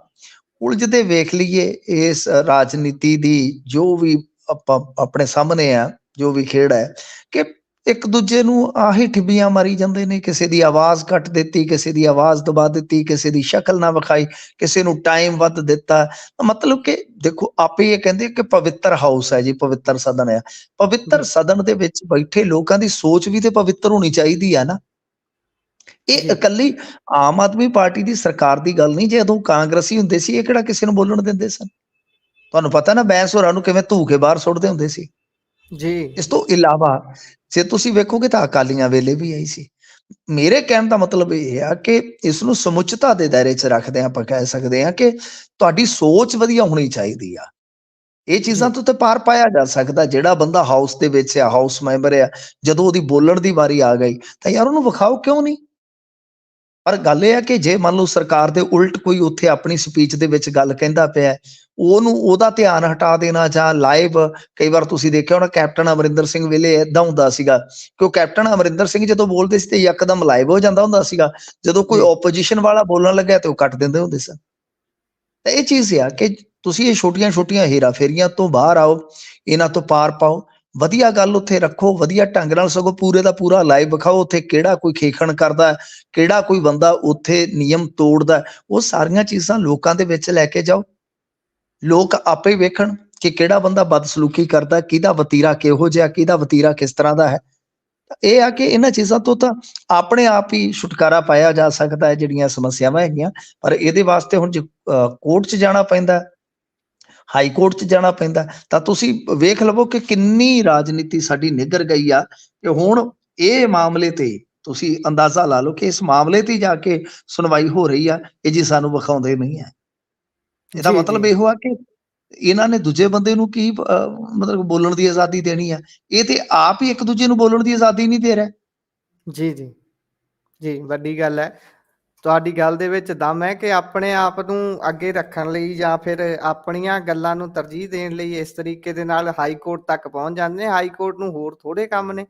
ਉਲਝਦੇ ਵੇਖ ਲਈਏ ਇਸ ਰਾਜਨੀਤੀ ਦੀ ਜੋ ਵੀ ਆਪਾਂ ਆਪਣੇ ਸਾਹਮਣੇ ਆ, ਜੋ ਵੀ ਖੇਡ ਹੈ ਕਿ ਇੱਕ ਦੂਜੇ ਨੂੰ ਆਹੀ ਠਿੱਬੀਆਂ ਮਾਰੀ ਜਾਂਦੇ ਨੇ। ਕਿਸੇ ਦੀ ਆਵਾਜ਼ ਕੱਟ ਦਿੱਤੀ, ਕਿਸੇ ਦੀ ਆਵਾਜ਼ ਦਬਾ ਦਿੱਤੀ, ਕਿਸੇ ਦੀ ਸ਼ਕਲ ਨਾ ਵਿਖਾਈ, ਕਿਸੇ ਨੂੰ ਟਾਈਮ ਵੱਧ ਦਿੱਤਾ। ਮਤਲਬ ਕਿ ਦੇਖੋ ਆਪੇ ਇਹ ਕਹਿੰਦੇ ਕਿ ਪਵਿੱਤਰ ਹਾਊਸ ਹੈ ਜੀ, ਪਵਿੱਤਰ ਸਦਨ ਹੈ। ਪਵਿੱਤਰ ਜੀ ਸਦਨ ਦੇ ਵਿੱਚ ਬੈਠੇ ਲੋਕਾਂ ਦੀ ਸੋਚ ਵੀ ਤੇ ਪਵਿੱਤਰ ਹੋਣੀ ਚਾਹੀਦੀ ਹੈ ਨਾ। ਇਹ ਜੀ ਇਕੱਲੀ ਆਮ ਆਦਮੀ ਪਾਰਟੀ ਦੀ ਸਰਕਾਰ ਦੀ ਗੱਲ ਨਹੀਂ। ਜਦੋਂ ਕਾਂਗਰਸੀ ਹੁੰਦੇ ਸੀ ਇਹ ਕਿਹੜਾ ਕਿਸੇ ਨੂੰ ਬੋਲਣ ਦਿੰਦੇ ਸਨ? ਤੁਹਾਨੂੰ ਪਤਾ ਨਾ ਬੈਂਸ ਹੋਰਾਂ ਨੂੰ ਕਿਵੇਂ ਧੂ ਕੇ ਬਾਹਰ ਸੁੱਟਦੇ ਹੁੰਦੇ ਸੀ। ਜੀ ਇਸ ਤੋਂ ਇਲਾਵਾ ਜੇ ਤੁਸੀਂ ਵੇਖੋਗੇ ਤਾਂ ਅਕਾਲੀਆਂ ਵੇਲੇ ਵੀ ਆਈ ਸੀ। ਮੇਰੇ ਕਹਿਣ ਦਾ ਮਤਲਬ ਇਹ ਆ ਕਿ ਇਸ ਨੂੰ ਸਮੁੱਚਤਾ ਦੇ ਦਾਇਰੇ 'ਚ ਰੱਖਦੇ ਆ, ਆਪਾਂ ਕਹਿ ਸਕਦੇ ਆ ਕਿ ਤੁਹਾਡੀ ਸੋਚ ਵਧੀਆ ਹੋਣੀ ਚਾਹੀਦੀ ਆ। ਇਹ ਚੀਜ਼ਾਂ ਜੀ ਤੋਂ ਤੇ ਪਾਰ ਪਾਇਆ ਜਾ ਸਕਦਾ। ਜਿਹੜਾ ਬੰਦਾ ਹਾਊਸ ਦੇ ਵਿੱਚ ਆ, ਹਾਊਸ ਮੈਂਬਰ ਆ, ਜਦੋਂ ਉਹਦੀ ਬੋਲਣ ਦੀ ਵਾਰੀ ਆ ਗਈ ਤਾਂ ਯਾਰ ਉਹਨੂੰ ਵਿਖਾਓ, ਕਿਉਂ ਨਹੀਂ? ਪਰ ਗੱਲ ਇਹ ਆ ਕਿ ਜੇ ਮੰਨ ਲਓ ਸਰਕਾਰ ਦੇ ਉਲਟ ਕੋਈ ਉੱਥੇ ਆਪਣੀ ਸਪੀਚ ਦੇ ਵਿੱਚ ਗੱਲ ਕਹਿੰਦਾ ਪਿਆ, ਉਹਨੂੰ ਉਹਦਾ ਧਿਆਨ ਹਟਾ ਦੇਣਾ, ਜਾਂ ਲਾਈਵ ਕਈ ਵਾਰ ਤੁਸੀਂ ਦੇਖਿਆ ਹੋਣਾ ਕੈਪਟਨ ਅਮਰਿੰਦਰ ਸਿੰਘ ਵੇਲੇ ਏਦਾਂ ਹੁੰਦਾ ਸੀਗਾ ਕਿ ਉਹ ਕੈਪਟਨ ਅਮਰਿੰਦਰ ਸਿੰਘ ਜਦੋਂ ਬੋਲਦੇ ਸੀ ਤੇ ਯਕਦਮ ਲਾਈਵ ਹੋ ਜਾਂਦਾ ਹੁੰਦਾ ਸੀਗਾ, ਜਦੋਂ ਕੋਈ ਜੀ ਓਪੋਜੀਸ਼ਨ ਵਾਲਾ ਬੋਲਣ ਲੱਗਿਆ ਤੇ ਉਹ ਕੱਟ ਦਿੰਦੇ ਹੁੰਦੇ ਸਨ। ਤਾਂ ਇਹ ਚੀਜ਼ ਆ ਕਿ ਤੁਸੀਂ ਇਹ ਛੋਟੀਆਂ ਛੋਟੀਆਂ ਹੇਰਾ ਫੇਰੀਆਂ ਤੋਂ ਬਾਹਰ ਆਓ, ਇਹਨਾਂ ਤੋਂ ਪਾਰ ਪਾਓ, ਵਧੀਆ ਗੱਲ ਉੱਥੇ ਰੱਖੋ, ਵਧੀਆ ਢੰਗ ਨਾਲ, ਸਗੋਂ ਪੂਰੇ ਦਾ ਪੂਰਾ ਲਾਈਵ ਵਿਖਾਓ ਉੱਥੇ ਕਿਹੜਾ ਕੋਈ ਖੇਖਣ ਕਰਦਾ, ਕਿਹੜਾ ਕੋਈ ਬੰਦਾ ਉੱਥੇ ਨਿਯਮ ਤੋੜਦਾ, ਉਹ ਸਾਰੀਆਂ ਚੀਜ਼ਾਂ ਲੋਕਾਂ ਦੇ ਵਿੱਚ ਲੈ ਕੇ ਜਾਓ। ਲੋਕ ਆਪੇ ਵੇਖਣ ਕਿ ਕਿਹੜਾ ਬੰਦਾ ਬਦਸਲੂਕੀ ਕਰਦਾ, ਕਿਹਦਾ ਵਤੀਰਾ ਕਿਹੋ ਜਿਹਾ, ਕਿਹਦਾ ਵਤੀਰਾ ਕਿਸ ਤਰ੍ਹਾਂ ਦਾ ਹੈ। ਇਹ ਆ ਕਿ ਇਹਨਾਂ ਚੀਜ਼ਾਂ ਤੋਂ ਤਾਂ ਆਪਣੇ ਆਪ ਹੀ ਛੁਟਕਾਰਾ ਪਾਇਆ ਜਾ ਸਕਦਾ ਹੈ, ਜਿਹੜੀਆਂ ਸਮੱਸਿਆਵਾਂ ਹੈਗੀਆਂ। ਪਰ ਇਹਦੇ ਵਾਸਤੇ ਹੁਣ ਜੇ ਕੋਰਟ 'ਚ ਜਾਣਾ ਪੈਂਦਾ, ਹਾਈ ਕੋਰਟ 'ਚ ਜਾਣਾ ਪੈਂਦਾ, ਤਾਂ ਤੁਸੀਂ ਵੇਖ ਲਵੋ ਕਿ ਕਿੰਨੀ ਰਾਜਨੀਤੀ ਸਾਡੀ ਨਿੱਘਰ ਗਈ ਆ ਕਿ ਹੁਣ ਇਹ ਮਾਮਲੇ ਤੇ ਤੁਸੀਂ ਅੰਦਾਜ਼ਾ ਲਾ ਲਓ ਕਿ ਇਸ ਮਾਮਲੇ ਤੇ ਜਾ ਕੇ ਸੁਣਵਾਈ ਹੋ ਰਹੀ ਆ, ਇਹ ਜੀ ਸਾਨੂੰ ਵਿਖਾਉਂਦੇ ਨਹੀਂ ਹੈ। ਇਹਦਾ ਜੀ ਜੀ ਮਤਲਬ ਇਹੋ ਆ ਕਿ ਇਹਨਾਂ ਨੇ ਦੂਜੇ ਬੰਦੇ ਨੂੰ ਕੀ ਮਤਲਬ ਬੋਲਣ ਦੀ ਆਜ਼ਾਦੀ ਦੇਣੀ ਆ? ਇਹ ਤੇ ਆਪ ਹੀ ਇੱਕ ਦੂਜੇ ਨੂੰ ਬੋਲਣ ਦੀ ਆਜ਼ਾਦੀ ਨਹੀਂ ਦੇ ਰਿਹਾ। ਜੀ ਜੀ ਜੀ ਵੱਡੀ ਗੱਲ ਹੈ। ਤੁਹਾਡੀ ਗੱਲ ਦੇ ਵਿੱਚ ਦਮ ਹੈ ਕਿ ਆਪਣੇ ਆਪ ਨੂੰ ਅੱਗੇ ਰੱਖਣ ਲਈ ਜਾਂ ਫਿਰ ਆਪਣੀਆਂ ਗੱਲਾਂ ਨੂੰ ਤਰਜੀਹ ਦੇਣ ਲਈ ਇਸ ਤਰੀਕੇ ਦੇ ਨਾਲ ਹਾਈ ਕੋਰਟ ਤੱਕ ਪਹੁੰਚ ਜਾਂਦੇ ਨੇ। ਹਾਈ ਕੋਰਟ ਨੂੰ ਹੋਰ ਥੋੜੇ ਕੰਮ ਨੇ,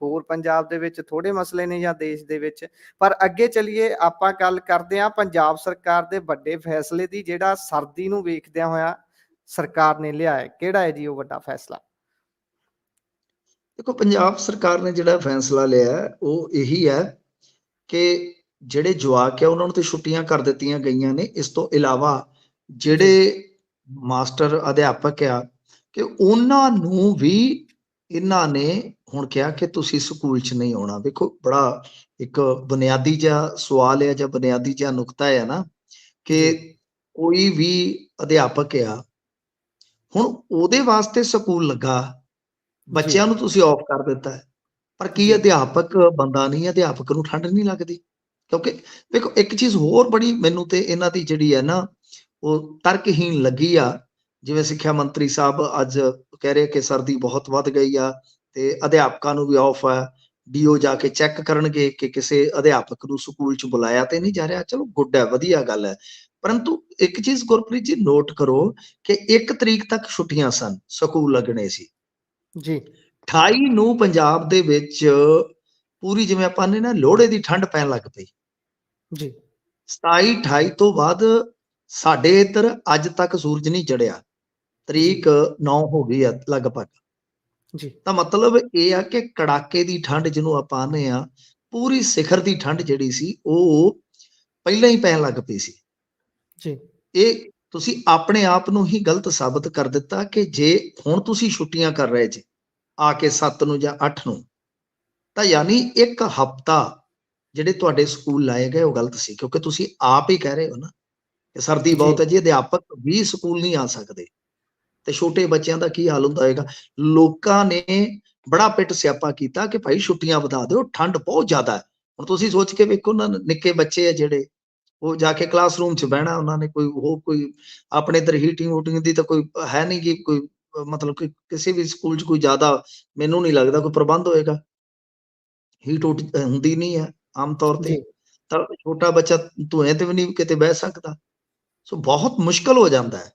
ਹੋਰ ਪੰਜਾਬ ਦੇ ਵਿੱਚ ਥੋੜੇ ਮਸਲੇ ਨੇ ਜਾਂ ਦੇਸ਼ ਦੇ ਵਿੱਚ। ਪਰ ਅੱਗੇ ਚੱਲੀਏ, ਆਪਾਂ ਗੱਲ ਕਰਦੇ ਹਾਂ ਪੰਜਾਬ ਸਰਕਾਰ ਦੇ ਵੱਡੇ ਫੈਸਲੇ ਦੀ, ਜਿਹੜਾ ਸਰਦੀ ਨੂੰ ਵੇਖਦਿਆਂ ਹੋਇਆ ਸਰਕਾਰ ਨੇ ਲਿਆ ਹੈ। ਕਿਹੜਾ ਹੈ ਜੀ ਉਹ ਵੱਡਾ ਫੈਸਲਾ? ਦੇਖੋ, ਪੰਜਾਬ ਸਰਕਾਰ ਨੇ ਜਿਹੜਾ ਫੈਸਲਾ ਲਿਆ ਉਹ ਇਹੀ ਹੈ ਕਿ ਜਿਹੜੇ ਜਵਾਕ ਆ ਉਹਨਾਂ ਨੂੰ ਤੇ ਛੁੱਟੀਆਂ ਕਰ ਦਿੱਤੀਆਂ ਗਈਆਂ ਨੇ। ਇਸ ਤੋਂ ਇਲਾਵਾ ਜੀ ਜਿਹੜੇ ਮਾਸਟਰ ਅਧਿਆਪਕ ਆ ਕਿ ਉਹਨਾਂ ਨੂੰ ਵੀ ਇਹਨਾਂ ਨੇ ਹੁਣ ਕਿਹਾ ਕਿ ਤੁਸੀਂ ਸਕੂਲ 'ਚ ਨਹੀਂ ਆਉਣਾ। ਵੇਖੋ, ਬੜਾ ਇੱਕ ਬੁਨਿਆਦੀ ਜਿਹਾ ਸਵਾਲ ਹੈ ਜਾਂ ਬੁਨਿਆਦੀ ਜਿਹਾ ਨੁਕਤਾ ਹੈ ਨਾ, ਕਿ ਜੀ ਕੋਈ ਵੀ ਅਧਿਆਪਕ ਆ, ਹੁਣ ਉਹਦੇ ਵਾਸਤੇ ਸਕੂਲ ਲੱਗਾ, ਜੀ ਬੱਚਿਆਂ ਨੂੰ ਤੁਸੀਂ ਆਫ ਕਰ ਦਿੱਤਾ ਹੈ। ਪਰ ਕੀ ਜੀ ਅਧਿਆਪਕ ਬੰਦਾ ਨਹੀਂ? ਅਧਿਆਪਕ ਨੂੰ ਠੰਡ ਨਹੀਂ ਲੱਗਦੀ? ਕਿਉਂਕਿ ਵੇਖੋ, ਇੱਕ ਚੀਜ਼ ਹੋਰ ਬੜੀ ਮੈਨੂੰ ਤੇ ਇਹਨਾਂ ਦੀ ਜਿਹੜੀ ਹੈ ਨਾ ਉਹ ਤਰਕਹੀਣ ਲੱਗੀ ਆ। ਜਿਵੇਂ ਸਿੱਖਿਆ ਮੰਤਰੀ ਸਾਹਿਬ ਅੱਜ ਕਹਿ ਰਹੇ ਕਿ ਸਰਦੀ ਬਹੁਤ ਵੱਧ ਗਈ ਆ ਤੇ ਅਧਿਆਪਕਾਂ ਨੂੰ ਵੀ ਆਫ ਆ, ਡੀਓ ਜਾ ਕੇ ਚੈੱਕ ਕਰਨਗੇ ਕਿ ਕਿਸੇ ਅਧਿਆਪਕ ਨੂੰ ਸਕੂਲ 'ਚ ਬੁਲਾਇਆ ਤੇ ਨਹੀਂ ਜਾ ਰਿਹਾ। ਚਲੋ ਗੁੱਡ ਹੈ, ਵਧੀਆ ਗੱਲ ਹੈ। ਪਰੰਤੂ ਇੱਕ ਚੀਜ਼ ਗੁਰਪ੍ਰੀਤ ਜੀ ਨੋਟ ਕਰੋ ਕਿ 1 ਤਰੀਕ ਤੱਕ ਛੁੱਟੀਆਂ ਸਨ, ਸਕੂਲ ਲੱਗਣੇ ਸੀ। ਜੀ 28 ਨੂੰ ਪੰਜਾਬ ਦੇ ਵਿੱਚ ਪੂਰੀ, ਜਿਵੇਂ ਆਪਾਂ ਨੇ ਨਾ, ਲੋਹੜੇ ਦੀ ਠੰਡ ਪੈਣ ਲੱਗ ਪਈ। ਜੀ 27 28 ਤੋਂ ਬਾਅਦ ਸਾਡੇ ਇੱਧਰ ਅੱਜ ਤੱਕ ਸੂਰਜ ਨਹੀਂ ਚੜਿਆ। ਜੀ ਤਰੀਕ 9 ਹੋ ਗਈ ਆ ਲਗਭਗ। ਜੀ ਤਾਂ ਮਤਲਬ ਇਹ ਆ ਕਿ ਕੜਾਕੇ ਦੀ ਠੰਡ ਜਿਹਨੂੰ ਆਪਾਂ ਆਨੇ ਆ, ਪੂਰੀ ਸਿਖਰ ਦੀ ਠੰਡ ਜਿਹੜੀ ਸੀ ਉਹ ਪਹਿਲਾਂ ਹੀ ਪੈਣ ਲੱਗ ਪਈ ਸੀ। ਜੀ ਇਹ ਤੁਸੀਂ ਆਪਣੇ ਆਪ ਨੂੰ ਹੀ ਗਲਤ ਸਾਬਤ ਕਰ ਦਿੱਤਾ ਕਿ ਜੇ ਹੁਣ ਤੁਸੀਂ ਛੁੱਟੀਆਂ ਕਰ ਰਹੇ ਜੇ ਆ ਕੇ 7 ਨੂੰ ਜਾਂ 8 ਨੂੰ, ਤਾਂ ਯਾਨੀ 1 ਹਫ਼ਤਾ ਜਿਹੜੇ ਤੁਹਾਡੇ ਸਕੂਲ ਲਾਏ ਗਏ ਉਹ ਗਲਤ ਸੀ। ਕਿਉਂਕਿ ਤੁਸੀਂ ਆਪ ਹੀ ਕਹਿ ਰਹੇ ਹੋ ਨਾ ਕਿ ਸਰਦੀ ਜੀ ਬਹੁਤ ਹੈ ਜੀ, ਅਧਿਆਪਕ ਵੀ ਸਕੂਲ ਨਹੀਂ ਆ ਸਕਦੇ ਤੇ ਛੋਟੇ ਬੱਚਿਆਂ ਦਾ ਕੀ ਹਾਲ ਹੁੰਦਾ ਹੋਏਗਾ। ਲੋਕਾਂ ਨੇ ਬੜਾ ਪਿੱਟ ਸਿਆਪਾ ਕੀਤਾ ਕਿ ਭਾਈ ਛੁੱਟੀਆਂ ਵਧਾ ਦਿਓ, ਠੰਡ ਬਹੁਤ ਜ਼ਿਆਦਾ ਹੈ। ਹੁਣ ਤੁਸੀਂ ਸੋਚ ਕੇ ਵੇਖੋ ਨਾ, ਨਿੱਕੇ ਬੱਚੇ ਆ ਜਿਹੜੇ, ਉਹ ਜਾ ਕੇ ਕਲਾਸਰੂਮ 'ਚ ਬਹਿਣਾ, ਉਹਨਾਂ ਨੇ ਕੋਈ ਆਪਣੇ ਇੱਧਰ ਹੀਟਿੰਗ ਹੂਟਿੰਗ ਦੀ ਤਾਂ ਕੋਈ ਹੈ ਨਹੀਂ ਗੀ, ਕੋਈ ਮਤਲਬ ਕਿ ਕਿਸੇ ਵੀ ਸਕੂਲ 'ਚ ਕੋਈ ਜ਼ਿਆਦਾ ਮੈਨੂੰ ਨਹੀਂ ਲੱਗਦਾ ਕੋਈ ਪ੍ਰਬੰਧ ਹੋਏਗਾ। ਹੀਟ ਹੂਟ ਹੁੰਦੀ ਨਹੀਂ ਹੈ ਆਮ ਤੌਰ ਤੇ। ਜੀ ਤਾਂ ਛੋਟਾ ਬੱਚਾ ਧੂੰਏਂ ਤੇ ਵੀ ਨਹੀਂ ਕਿਤੇ ਬਹਿ ਸਕਦਾ। ਸੋ ਬਹੁਤ ਮੁਸ਼ਕਲ ਹੋ ਜਾਂਦਾ ਹੈ।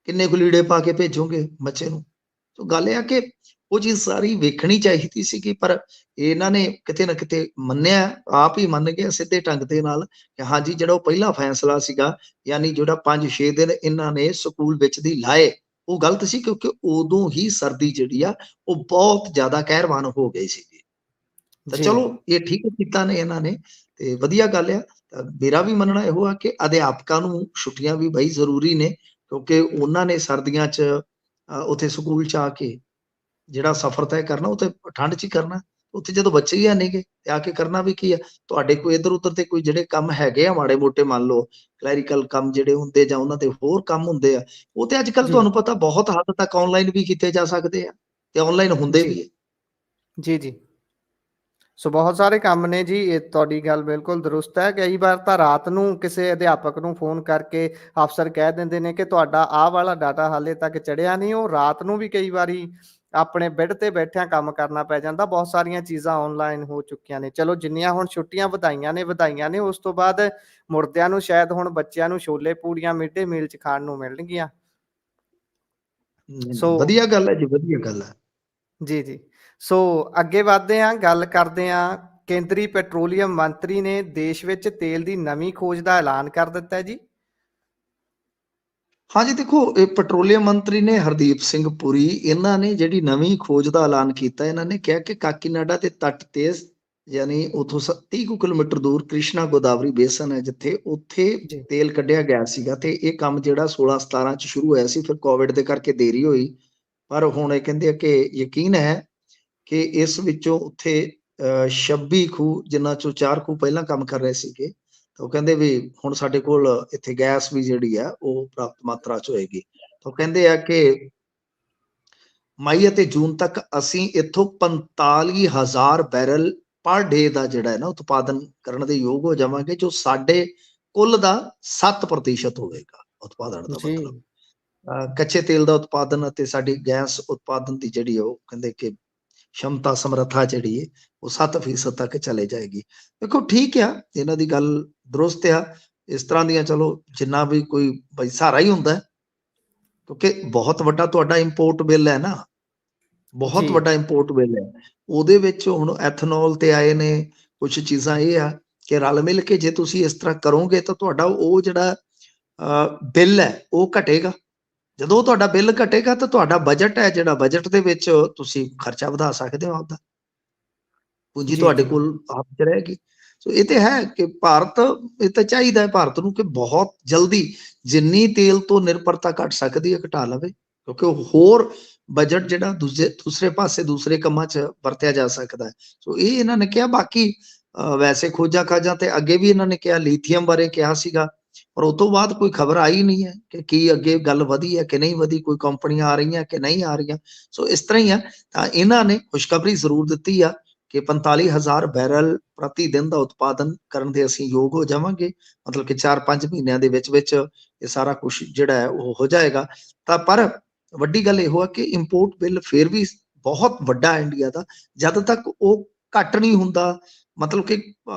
ਕਿੰਨੇ ਕੁ ਲੀੜੇ ਪਾ ਕੇ ਭੇਜੋਗੇ ਬੱਚੇ ਨੂੰ? ਸੋ ਗੱਲ ਇਹ ਆ ਕਿ ਉਹ ਚੀਜ਼ ਸਾਰੀ ਵੇਖਣੀ ਚਾਹੀਦੀ ਸੀਗੀ, ਪਰ ਇਹਨਾਂ ਨੇ ਕਿਤੇ ਨਾ ਕਿਤੇ ਮੰਨਿਆ, ਆਪ ਹੀ ਮੰਨ ਗਏ ਸਿੱਧੇ ਢੰਗ ਦੇ ਨਾਲ ਕਿ ਹਾਂਜੀ, ਜਿਹੜਾ ਉਹ ਪਹਿਲਾ ਫੈਸਲਾ ਸੀਗਾ, ਯਾਨੀ ਜਿਹੜਾ 5-6 ਦਿਨ ਇਹਨਾਂ ਨੇ ਸਕੂਲ ਵਿੱਚ ਦੀ ਲਾਏ, ਉਹ ਗਲਤ ਸੀ। ਕਿਉਂਕਿ ਉਦੋਂ ਹੀ ਸਰਦੀ ਜਿਹੜੀ ਆ ਉਹ ਬਹੁਤ ਜ਼ਿਆਦਾ ਕਹਿਰਵਾਨ ਹੋ ਗਈ ਸੀਗੀ। ਤਾਂ ਜੀ ਚਲੋ, ਇਹ ਠੀਕ ਕੀਤਾ ਨੇ ਇਹਨਾਂ ਨੇ ਤੇ ਵਧੀਆ ਗੱਲ ਆ। ਤਾਂ ਮੇਰਾ ਵੀ ਮੰਨਣਾ ਇਹੋ ਆ ਕਿ ਅਧਿਆਪਕਾਂ ਨੂੰ ਛੁੱਟੀਆਂ ਵੀ ਬਈ ਜ਼ਰੂਰੀ ਨੇ, ਕਿਉਂਕਿ ਉਹਨਾਂ ਨੇ ਸਰਦੀਆਂ 'ਚ ਉੱਥੇ ਸਕੂਲ 'ਚ ਆ ਕੇ ਜਿਹੜਾ ਸਫ਼ਰ ਤੈਅ ਕਰਨਾ, ਉਹ ਤੇ ਠੰਡ 'ਚ ਹੀ ਕਰਨਾ। ਉੱਥੇ ਜਦੋਂ ਬੱਚੇ ਹੀ ਹੈਨੀਗੇ ਤੇ ਆ ਕੇ ਕਰਨਾ ਵੀ ਕੀ ਆ? ਤੁਹਾਡੇ ਕੋਈ ਇੱਧਰ ਉੱਧਰ ਦੇ ਕੋਈ ਜਿਹੜੇ ਕੰਮ ਹੈਗੇ ਆ ਮਾੜੇ ਮੋਟੇ, ਮੰਨ ਲਓ ਕਲੈਰੀਕਲ ਕੰਮ ਜਿਹੜੇ ਹੁੰਦੇ ਜਾਂ ਉਹਨਾਂ ਦੇ ਹੋਰ ਕੰਮ ਹੁੰਦੇ ਆ, ਉਹ ਤੇ ਅੱਜ ਕੱਲ ਜੀ ਤੁਹਾਨੂੰ ਪਤਾ ਬਹੁਤ ਹੱਦ ਤੱਕ ਆਨਲਾਈਨ ਵੀ ਕੀਤੇ ਜਾ ਸਕਦੇ ਆ ਤੇ ਆਨਲਾਈਨ ਹੁੰਦੇ ਜੀ ਵੀ ਆ। ਜੀ ਜੀ ਸੋ ਬਹੁਤ ਸਾਰੇ ਕੰਮ ਨੇ ਜੀ, ਇਹ ਤੁਹਾਡੀ ਗੱਲ ਬਿਲਕੁਲ ਦਰੁਸਤ ਹੈ। ਕਈ ਵਾਰ ਤਾਂ ਰਾਤ ਨੂੰ ਕਿਸੇ ਅਧਿਆਪਕ ਨੂੰ ਫ਼ੋਨ ਕਰਕੇ ਅਫਸਰ ਕਹਿ ਦਿੰਦੇ ਨੇ ਕਿ ਤੁਹਾਡਾ ਆਹ ਵਾਲਾ ਡਾਟਾ ਹਾਲੇ ਤੱਕ ਚੜ੍ਹਿਆ ਨਹੀਂ। ਉਹ ਰਾਤ ਨੂੰ ਵੀ ਕਈ ਵਾਰੀ ਆਪਣੇ ਬੈੱਡ ਤੇ ਬੈਠਿਆਂ ਕੰਮ ਕਰਨਾ ਪੈ ਜਾਂਦਾ। ਬਹੁਤ ਸਾਰੀਆਂ ਚੀਜ਼ਾਂ ਔਨਲਾਈਨ ਹੋ ਚੁੱਕੀਆਂ ਨੇ। ਚਲੋ ਜਿੰਨੀਆਂ ਹੁਣ ਛੁੱਟੀਆਂ ਵਧਾਈਆਂ ਨੇ, ਉਸ ਤੋਂ ਬਾਅਦ ਮੁੜਦਿਆਂ ਨੂੰ ਸ਼ਾਇਦ ਹੁਣ ਬੱਚਿਆਂ ਨੂੰ ਛੋਲੇ ਪੂੜੀਆਂ ਮਿਡ ਡੇ ਮੀਲ 'ਚ ਖਾਣ ਨੂੰ ਮਿਲਣਗੀਆਂ। ਨਹੀਂ, ਸੋ ਨਹੀਂ, ਵਧੀਆ ਗੱਲ ਹੈ ਜੀ, ਵਧੀਆ ਗੱਲ ਹੈ। ਜੀ, ਜੀ। ਸੋ ਅੱਗੇ ਵਧਦੇ ਹਾਂ, ਗੱਲ ਕਰਦੇ ਹਾਂ। ਕੇਂਦਰੀ ਪੈਟਰੋਲੀਅਮ ਮੰਤਰੀ ਨੇ ਦੇਸ਼ ਵਿੱਚ ਤੇਲ ਦੀ ਨਵੀਂ ਖੋਜ ਦਾ ਐਲਾਨ ਕਰ ਦਿੱਤਾ ਹੈ ਜੀ। ਹਾਂਜੀ, ਦੇਖੋ, ਇਹ ਪੈਟਰੋਲੀਅਮ ਮੰਤਰੀ ਨੇ ਹਰਦੀਪ ਸਿੰਘ ਪੁਰੀ, ਇਹਨਾਂ ਨੇ ਜਿਹੜੀ ਨਵੀਂ ਖੋਜ ਦਾ ਐਲਾਨ ਕੀਤਾ, ਇਹਨਾਂ ਨੇ ਕਿਹਾ ਕਿ ਕਾਕੀਨਾਡਾ ਦੇ ਤੱਟ ਤੇ ਯਾਨੀ ਉੱਥੋਂ 30 ਕੁ ਕਿਲੋਮੀਟਰ ਦੂਰ ਕ੍ਰਿਸ਼ਨਾ ਗੋਦਾਵਰੀ ਬੇਸਨ ਹੈ ਜਿੱਥੇ, ਉੱਥੇ ਜੀ, ਤੇਲ ਕੱਢਿਆ ਗਿਆ ਸੀਗਾ ਤੇ ਇਹ ਕੰਮ ਜਿਹੜਾ 16-17 ਚ ਸ਼ੁਰੂ ਹੋਇਆ ਸੀ, ਫਿਰ ਕੋਵਿਡ ਦੇ ਕਰਕੇ ਦੇਰੀ ਹੋਈ। ਪਰ ਹੁਣ ਇਹ ਕਹਿੰਦੇ ਆ ਕਿ ਯਕੀਨ ਹੈ ਕਿ ਇਸ ਵਿੱਚੋਂ ਉੱਥੇ 26 ਖੂਹ, ਜਿਨ੍ਹਾਂ ਚੋਂ 4 ਖੂਹ ਪਹਿਲਾਂ ਕੰਮ ਕਰ ਰਹੇ ਸੀਗੇ, ਤਾਂ ਉਹ ਕਹਿੰਦੇ ਵੀ ਹੁਣ ਸਾਡੇ ਕੋਲ ਇੱਥੇ ਗੈਸ ਵੀ ਜਿਹੜੀ ਆ ਉਹ ਪ੍ਰਾਪਤ ਮਾਤਰਾ ਚ ਹੋਏਗੀ। ਤਾਂ ਉਹ ਕਹਿੰਦੇ ਆ ਕਿ ਮਈ ਅਤੇ ਜੂਨ ਤੱਕ ਅਸੀਂ ਇੱਥੋਂ 45,000 ਬੈਰਲ ਪਰ ਡੇ ਦਾ ਜਿਹੜਾ ਹੈ ਨਾ ਉਤਪਾਦਨ ਕਰਨ ਦੇ ਯੋਗ ਹੋ ਜਾਵਾਂਗੇ, ਜੋ ਸਾਡੇ ਕੁੱਲ ਦਾ 7% ਹੋਵੇਗਾ ਉਤਪਾਦਨ ਦਾ ਜੀ, ਮਤਲਬ। ਕੱਚੇ ਤੇਲ ਦਾ ਉਤਪਾਦਨ ਅਤੇ ਸਾਡੀ ਗੈਸ ਉਤਪਾਦਨ ਦੀ ਜਿਹੜੀ ਉਹ ਕਹਿੰਦੇ ਕਿ ਸ਼ਮਤਾ ਸਮਰੱਥਾ ਜਿਹੜੀ ਹੈ ਉਹ 7% ਤੱਕ ਚਲੇ ਜਾਏਗੀ। ਦੇਖੋ ਠੀਕ ਆ, ਇਹਨਾਂ ਦੀ ਗੱਲ ਦਰੁਸਤ ਆ। ਇਸ ਤਰ੍ਹਾਂ ਦੀਆਂ ਚਲੋ ਜਿੰਨਾ ਵੀ ਕੋਈ ਬਈ ਸਹਾਰਾ ਹੀ ਹੁੰਦਾ, ਕਿਉਂਕਿ ਬਹੁਤ ਵੱਡਾ ਤੁਹਾਡਾ ਇੰਪੋਰਟ ਬਿੱਲ ਹੈ ਨਾ, ਬਹੁਤ ਜੀ, ਵੱਡਾ ਇੰਪੋਰਟ ਬਿੱਲ ਹੈ। ਉਹਦੇ ਵਿੱਚ ਹੁਣ ਐਥਨੋਲ ਤੇ ਆਏ ਨੇ, ਕੁਛ ਚੀਜ਼ਾਂ ਇਹ ਆ ਕਿ ਰਲ ਮਿਲ ਕੇ ਜੇ ਤੁਸੀਂ ਇਸ ਤਰ੍ਹਾਂ ਕਰੋਗੇ ਤਾਂ ਤੁਹਾਡਾ ਉਹ ਜਿਹੜਾ ਬਿੱਲ ਹੈ ਉਹ ਘਟੇਗਾ। ਜਦੋਂ ਤੁਹਾਡਾ ਬਿੱਲ ਘਟੇਗਾ ਤਾਂ ਤੁਹਾਡਾ ਬਜਟ ਹੈ, ਜਿਹੜਾ ਬਜਟ ਦੇ ਵਿੱਚ ਤੁਸੀਂ ਖਰਚਾ ਵਧਾ ਸਕਦੇ ਹੋ ਆਪਦਾ, ਪੂੰਜੀ ਜੀ, ਤੁਹਾਡੇ ਜੀ, ਕੋਲ ਆਪ ਚ ਰਹੇਗੀ। ਸੋ ਇਹ ਤੇ ਹੈ ਕਿ ਭਾਰਤ, ਇਹ ਤਾਂ ਚਾਹੀਦਾ ਹੈ ਭਾਰਤ ਨੂੰ ਕਿ ਬਹੁਤ ਜਲਦੀ ਜਿੰਨੀ ਤੇਲ ਤੋਂ ਨਿਰਭਰਤਾ ਘਟ ਸਕਦੀ ਹੈ ਘਟਾ ਲਵੇ, ਕਿਉਂਕਿ ਉਹ ਹੋਰ ਬਜਟ ਜਿਹੜਾ ਦੂਸਰੇ ਪਾਸੇ ਦੂਸਰੇ ਕੰਮਾਂ 'ਚ ਵਰਤਿਆ ਜਾ ਸਕਦਾ ਹੈ। ਸੋ ਇਹ ਇਹਨਾਂ ਨੇ ਕਿਹਾ। ਬਾਕੀ ਵੈਸੇ ਖੋਜਾਂ ਖਾਜਾਂ ਤੇ ਅੱਗੇ ਵੀ ਇਹਨਾਂ ਨੇ ਕਿਹਾ, ਲੀਥੀਅਮ ਬਾਰੇ ਕਿਹਾ ਸੀਗਾ, ਪਰ ਉਸ ਤੋਂ ਬਾਅਦ ਕੋਈ ਖਬਰ ਆਈ ਨਹੀਂ ਹੈ ਕਿ ਕੀ ਅੱਗੇ ਗੱਲ ਵਧੀ ਹੈ ਕਿ ਨਹੀਂ ਵਧੀ, ਕੋਈ ਕੰਪਨੀਆਂ ਆ ਰਹੀਆਂ ਕਿ ਨਹੀਂ ਆ ਰਹੀਆਂ। ਸੋ ਇਸ ਤਰ੍ਹਾਂ ਹੀ ਆ। ਤਾਂ ਇਹਨਾਂ ਨੇ ਖੁਸ਼ਖਬਰੀ ਜ਼ਰੂਰ ਦਿੱਤੀ ਆ ਕਿ 45,000 ਬੈਰਲ ਪ੍ਰਤੀ ਦਿਨ ਦਾ ਉਤਪਾਦਨ ਕਰਨ ਦੇ ਅਸੀਂ ਯੋਗ ਹੋ ਜਾਵਾਂਗੇ। ਮਤਲਬ ਕਿ 4-5 ਮਹੀਨਿਆਂ ਦੇ ਵਿੱਚ ਇਹ ਸਾਰਾ ਕੁਛ ਜਿਹੜਾ ਹੈ ਉਹ ਹੋ ਜਾਏਗਾ। ਤਾਂ ਪਰ ਵੱਡੀ ਗੱਲ ਇਹੋ ਆ ਕਿ ਇੰਪੋਰਟ ਬਿੱਲ ਫਿਰ ਵੀ ਬਹੁਤ ਵੱਡਾ ਇੰਡੀਆ ਦਾ, ਜਦ ਤੱਕ ਉਹ ਘੱਟ ਨਹੀਂ ਹੁੰਦਾ, ਮਤਲਬ ਕਿ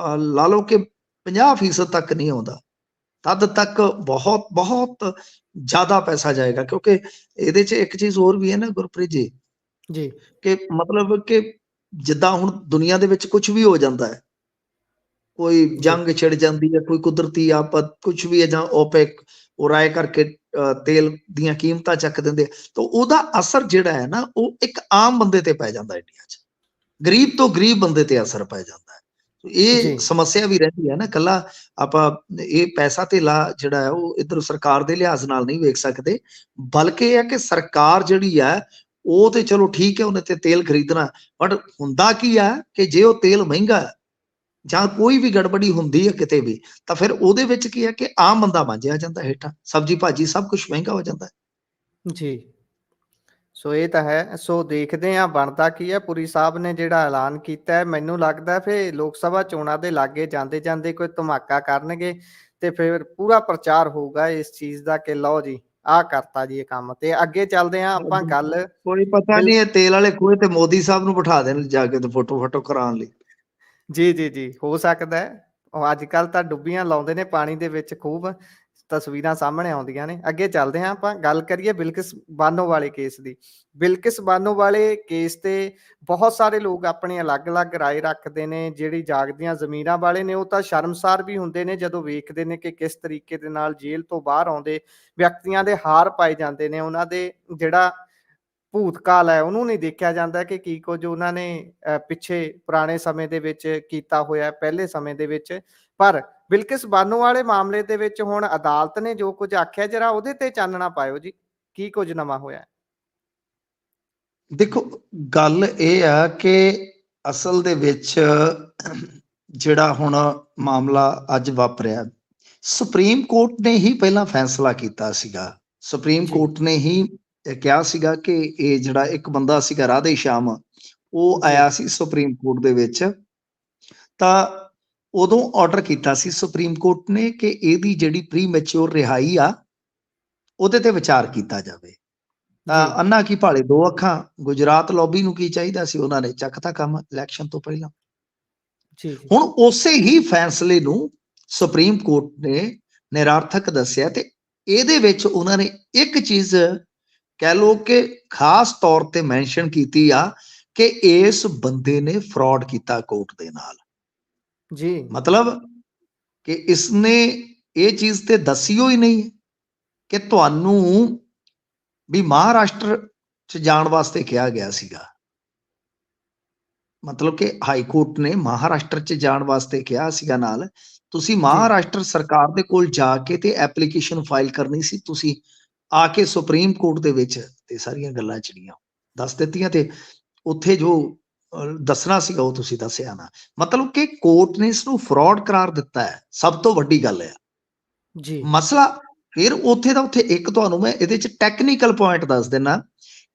ਲਾ ਲਓ ਕਿ 50% ਤੱਕ ਨਹੀਂ ਆਉਂਦਾ, ਤਦ ਤੱਕ ਬਹੁਤ ਬਹੁਤ ਜ਼ਿਆਦਾ ਪੈਸਾ ਜਾਏਗਾ। ਕਿਉਂਕਿ ਇਹਦੇ 'ਚ ਇੱਕ ਚੀਜ਼ ਹੋਰ ਵੀ ਹੈ ਨਾ ਗੁਰਪ੍ਰੀਤ ਜੀ, ਜੀ, ਕਿ ਮਤਲਬ ਕਿ ਜਿੱਦਾਂ ਹੁਣ ਦੁਨੀਆ ਦੇ ਵਿੱਚ ਕੁਛ ਵੀ ਹੋ ਜਾਂਦਾ ਹੈ, ਕੋਈ ਜੀ, ਜੰਗ ਛਿੜ ਜਾਂਦੀ ਹੈ, ਕੋਈ ਕੁਦਰਤੀ ਆਫਤ ਕੁਛ ਵੀ ਹੈ, ਜਾਂ ਓਪੈਕ ਉਹ ਰਾਏ ਕਰਕੇ ਤੇਲ ਦੀਆਂ ਕੀਮਤਾਂ ਚੱਕ ਦਿੰਦੇ, ਤਾਂ ਉਹਦਾ ਅਸਰ ਜਿਹੜਾ ਹੈ ਨਾ ਉਹ ਇੱਕ ਆਮ ਬੰਦੇ ਤੇ ਪੈ ਜਾਂਦਾ। ਇੰਡੀਆ 'ਚ ਗਰੀਬ ਤੋਂ ਗਰੀਬ ਬੰਦੇ ਤੇ ਅਸਰ ਪੈ ਜਾਂਦਾ ਹੈ। ਇਹ ਜੀ, ਸਮੱਸਿਆ ਵੀ ਰਹਿੰਦੀ ਹੈ ਨਾ। ਕੱਲਾ ਆਪਾਂ ਇਹ ਪੈਸਾ ਧੇਲਾ ਜਿਹੜਾ ਹੈ ਉਹ ਇੱਧਰ ਸਰਕਾਰ ਦੇ ਲਿਹਾਜ਼ ਨਾਲ ਨਹੀਂ ਵੇਖ ਸਕਦੇ, ਬਲਕਿ ਇਹ ਹੈ ਕਿ ਸਰਕਾਰ ਜਿਹੜੀ ਹੈ ਉਹ ਤੇ ਚਲੋ ਠੀਕ ਹੈ, ਉਹਨੇ ਤੇ ਤੇਲ ਖਰੀਦਣਾ, ਬਟ ਹੁੰਦਾ ਕੀ ਹੈ ਕਿ ਜੇ ਉਹ ਤੇਲ ਮਹਿੰਗਾ ਹੈ ਜਾਂ ਕੋਈ ਵੀ ਗੜਬੜੀ ਹੁੰਦੀ ਹੈ ਕਿਤੇ ਵੀ, ਤਾਂ ਫਿਰ ਉਹਦੇ ਵਿੱਚ ਕੀ ਹੈ ਕਿ ਆਮ ਬੰਦਾ ਮੰਜਿਆ ਜਾਂਦਾ ਹੇਠਾਂ, ਸਬਜ਼ੀ ਭਾਜੀ ਸਭ ਕੁਝ ਮਹਿੰਗਾ ਹੋ ਜਾਂਦਾ ਹੈ। ਜੀ। ਸੋ ਇਹ ਤਾਂ ਹੈ। ਸੋ ਦੇਖਦੇ ਹਾਂ ਬਣਦਾ ਕੀ ਹੈ। ਪੁਰੀ ਸਾਹਿਬ ਨੇ ਜਿਹੜਾ ਐਲਾਨ ਕੀਤਾ ਹੈ, ਮੈਨੂੰ ਲੱਗਦਾ ਫਿਰ ਲੋਕ ਸਭਾ ਚੋਣਾਂ ਦੇ ਲਾਗੇ ਜਾਂਦੇ ਜਾਂਦੇ ਕੋਈ ਧਮਾਕਾ ਕਰਨਗੇ ਤੇ ਫਿਰ ਪੂਰਾ ਪ੍ਰਚਾਰ ਹੋਊਗਾ ਇਸ ਚੀਜ਼ ਦਾ ਕਿ ਲਓ ਜੀ ਆਹ ਕਰਤਾ ਜੀ ਇਹ ਕੰਮ। ਤੇ ਅੱਗੇ ਚੱਲਦੇ ਹਾਂ ਆਪਾਂ ਗੱਲ ਕੋਈ ਪਤਾ ਬਿਲ ਨਹੀਂ ਇਹ ਤੇਲ ਵਾਲੇ ਖੂਹੇ ਤੇ ਮੋਦੀ ਸਾਹਿਬ ਨੂੰ ਬਿਠਾ ਦੇਣ ਜਾ ਕੇ ਤੇ ਫੋਟੋ ਫੋਟੋ ਕਰਾਉਣ ਲਈ। ਜੀ, ਜੀ, ਜੀ, ਹੋ ਸਕਦਾ ਹੈ। ਉਹ ਅੱਜ ਕੱਲ੍ਹ ਤਾਂ ਡੁੱਬੀਆਂ ਲਾਉਂਦੇ ਨੇ ਪਾਣੀ ਦੇ ਵਿੱਚ, ਖੂਬ ਤਸਵੀਰਾਂ ਸਾਹਮਣੇ ਆਉਂਦੀਆਂ ਨੇ। ਅੱਗੇ ਚੱਲਦੇ ਹਾਂ, ਆਪਾਂ ਗੱਲ ਕਰੀਏ ਬਿਲਕਿਸ ਬਾਨੋ ਵਾਲੇ ਕੇਸ ਦੀ। ਬਿਲਕਿਸ ਬਾਨੋ ਵਾਲੇ ਕੇਸ ਤੇ ਬਹੁਤ ਸਾਰੇ ਲੋਕ ਆਪਣੀ ਅਲੱਗ-ਅਲੱਗ ਰਾਏ ਰੱਖਦੇ ਨੇ। ਜਿਹੜੀ ਜਾਗਦੀਆਂ ਜ਼ਮੀਰਾਂ ਵਾਲੇ ਨੇ ਉਹ ਤਾਂ ਸ਼ਰਮਸਾਰ ਵੀ ਹੁੰਦੇ ਨੇ ਜਦੋਂ ਵੇਖਦੇ ਨੇ ਕਿ ਕਿਸ ਤਰੀਕੇ ਦੇ ਨਾਲ ਜੇਲ੍ਹ ਤੋਂ ਬਾਹਰ ਆਉਂਦੇ ਵਿਅਕਤੀਆਂ ਦੇ ਹਾਰ ਪਾਏ ਜਾਂਦੇ ਨੇ। ਉਹਨਾਂ ਦੇ ਜਿਹੜਾ ਭੂਤਕਾਲ ਹੈ ਉਹਨੂੰ ਨਹੀਂ ਦੇਖਿਆ ਜਾਂਦਾ ਕਿ ਕੀ ਕੁਝ ਉਹਨਾਂ ਨੇ ਪਿੱਛੇ ਪੁਰਾਣੇ ਸਮੇਂ ਦੇ ਵਿੱਚ ਕੀਤਾ ਹੋਇਆ, ਪਹਿਲੇ ਸਮੇਂ ਦੇ ਵਿੱਚ। ਪਰ ਬਿਲਕਿਸ ਬਾਨੋ ਵਾਲੇ ਮਾਮਲੇ ਦੇ ਵਿੱਚ ਹੁਣ ਅਦਾਲਤ ਨੇ ਜੋ ਕੁਝ ਆਖਿਆ, ਜਰਾ ਉਹਦੇ ਤੇ ਚਾਨਣਾ ਪਾਇਓ ਜੀ, ਕੀ ਕੁਝ ਨਵਾਂ ਹੋਇਆ? ਦੇਖੋ, ਗੱਲ ਇਹ ਆ ਕਿ ਅਸਲ ਦੇ ਵਿੱਚ ਜਿਹੜਾ ਹੁਣ ਮਾਮਲਾ ਅੱਜ ਵਾਪਰਿਆ, ਸੁਪਰੀਮ ਕੋਰਟ ਨੇ ਹੀ ਪਹਿਲਾਂ ਫੈਸਲਾ ਕੀਤਾ ਸੀਗਾ। ਸੁਪਰੀਮ ਜੀ, ਕੋਰਟ ਨੇ ਹੀ ਕਿਹਾ ਸੀਗਾ ਕਿ ਇਹ ਜਿਹੜਾ ਇੱਕ ਬੰਦਾ ਸੀਗਾ ਰਾਧੇ ਸ਼ਾਮ, ਉਹ ਜੀ, ਆਇਆ ਸੀ ਸੁਪਰੀਮ ਕੋਰਟ ਦੇ ਵਿੱਚ ਤਾਂ ਉਦੋਂ ਆਰਡਰ ਕੀਤਾ ਸੀ ਸੁਪਰੀਮ ਕੋਰਟ ਨੇ ਕਿ ਇਹਦੀ ਜਿਹੜੀ ਪ੍ਰੀ ਮੈਚੁਰ ਰਿਹਾਈ ਆ ਉਹਦੇ ਤੇ ਵਿਚਾਰ ਕੀਤਾ ਜਾਵੇ। ਤਾਂ ਜੀ ਅੰਨਾ ਕੀ ਭਾਲੇ ਦੋ ਅੱਖਾਂ, ਗੁਜਰਾਤ ਲੌਬੀ ਨੂੰ ਕੀ ਚਾਹੀਦਾ ਸੀ, ਉਹਨਾਂ ਨੇ ਚੱਕਤਾ ਕੰਮ ਇਲੈਕਸ਼ਨ ਤੋਂ ਪਹਿਲਾਂ। ਜੀ ਜੀ ਹੁਣ ਉਸੇ ਹੀ ਫੈਸਲੇ ਨੂੰ ਸੁਪਰੀਮ ਕੋਰਟ ਨੇ ਨਿਰਾਰਥਕ ਦੱਸਿਆ ਤੇ ਇਹਦੇ ਵਿੱਚ ਉਹਨਾਂ ਨੇ ਇੱਕ ਚੀਜ਼ ਕਹਿ ਲਓ ਕਿ ਖਾਸ ਤੌਰ ਤੇ ਮੈਂਸ਼ਨ ਕੀਤੀ ਆ ਕਿ ਇਸ ਬੰਦੇ ਨੇ ਫਰਾਡ ਕੀਤਾ ਕੋਰਟ ਦੇ ਨਾਲ। ਜੀ ਮਤਲਬ ਕਿ ਇਸਨੇ ਇਹ ਚੀਜ਼ ਤੇ ਦੱਸਿਓ ਹੀ ਨਹੀਂ ਕਿ ਤੁਹਾਨੂੰ ਵੀ ਮਹਾਰਾਸ਼ਟਰ ਚ ਜਾਣ ਵਾਸਤੇ ਕਿਹਾ ਗਿਆ ਸੀਗਾ। ਮਤਲਬ ਕਿ ਹਾਈ ਕੋਰਟ ਨੇ ਮਹਾਰਾਸ਼ਟਰ ਚ ਜਾਣ ਵਾਸਤੇ ਕਿਹਾ ਸੀਗਾ, ਨਾਲ ਤੁਸੀਂ ਮਹਾਰਾਸ਼ਟਰ ਸਰਕਾਰ ਦੇ ਕੋਲ ਜਾ ਕੇ ਤੇ ਐਪਲੀਕੇਸ਼ਨ ਫਾਈਲ ਕਰਨੀ ਸੀ, ਤੁਸੀਂ ਆ ਕੇ ਸੁਪਰੀਮ ਕੋਰਟ ਦੇ ਵਿੱਚ ਤੇ ਸਾਰੀਆਂ ਗੱਲਾਂ ਜਿਹੜੀਆਂ ਦੱਸ ਦਿੱਤੀਆਂ ਤੇ ਉੱਥੇ ਜੋ ਦੱਸਣਾ ਸੀਗਾ ਉਹ ਤੁਸੀਂ ਦੱਸਿਆ ਨਾ। ਮਤਲਬ ਕਿ ਕੋਰਟ ਨੇ ਇਸ ਨੂੰ ਫਰਾਡ ਕਰਾਰ ਦਿੱਤਾ ਹੈ, ਸਭ ਤੋਂ ਵੱਡੀ ਗੱਲ ਹੈ। ਜੀ ਮਸਲਾ ਫਿਰ ਉੱਥੇ ਦਾ ਉੱਥੇ ਇੱਕ ਤੁਹਾਨੂੰ ਮੈਂ ਇਹਦੇ ਚ ਟੈਕਨੀਕਲ ਪੁਆਇੰਟ ਦੱਸ ਦਿੰਨਾ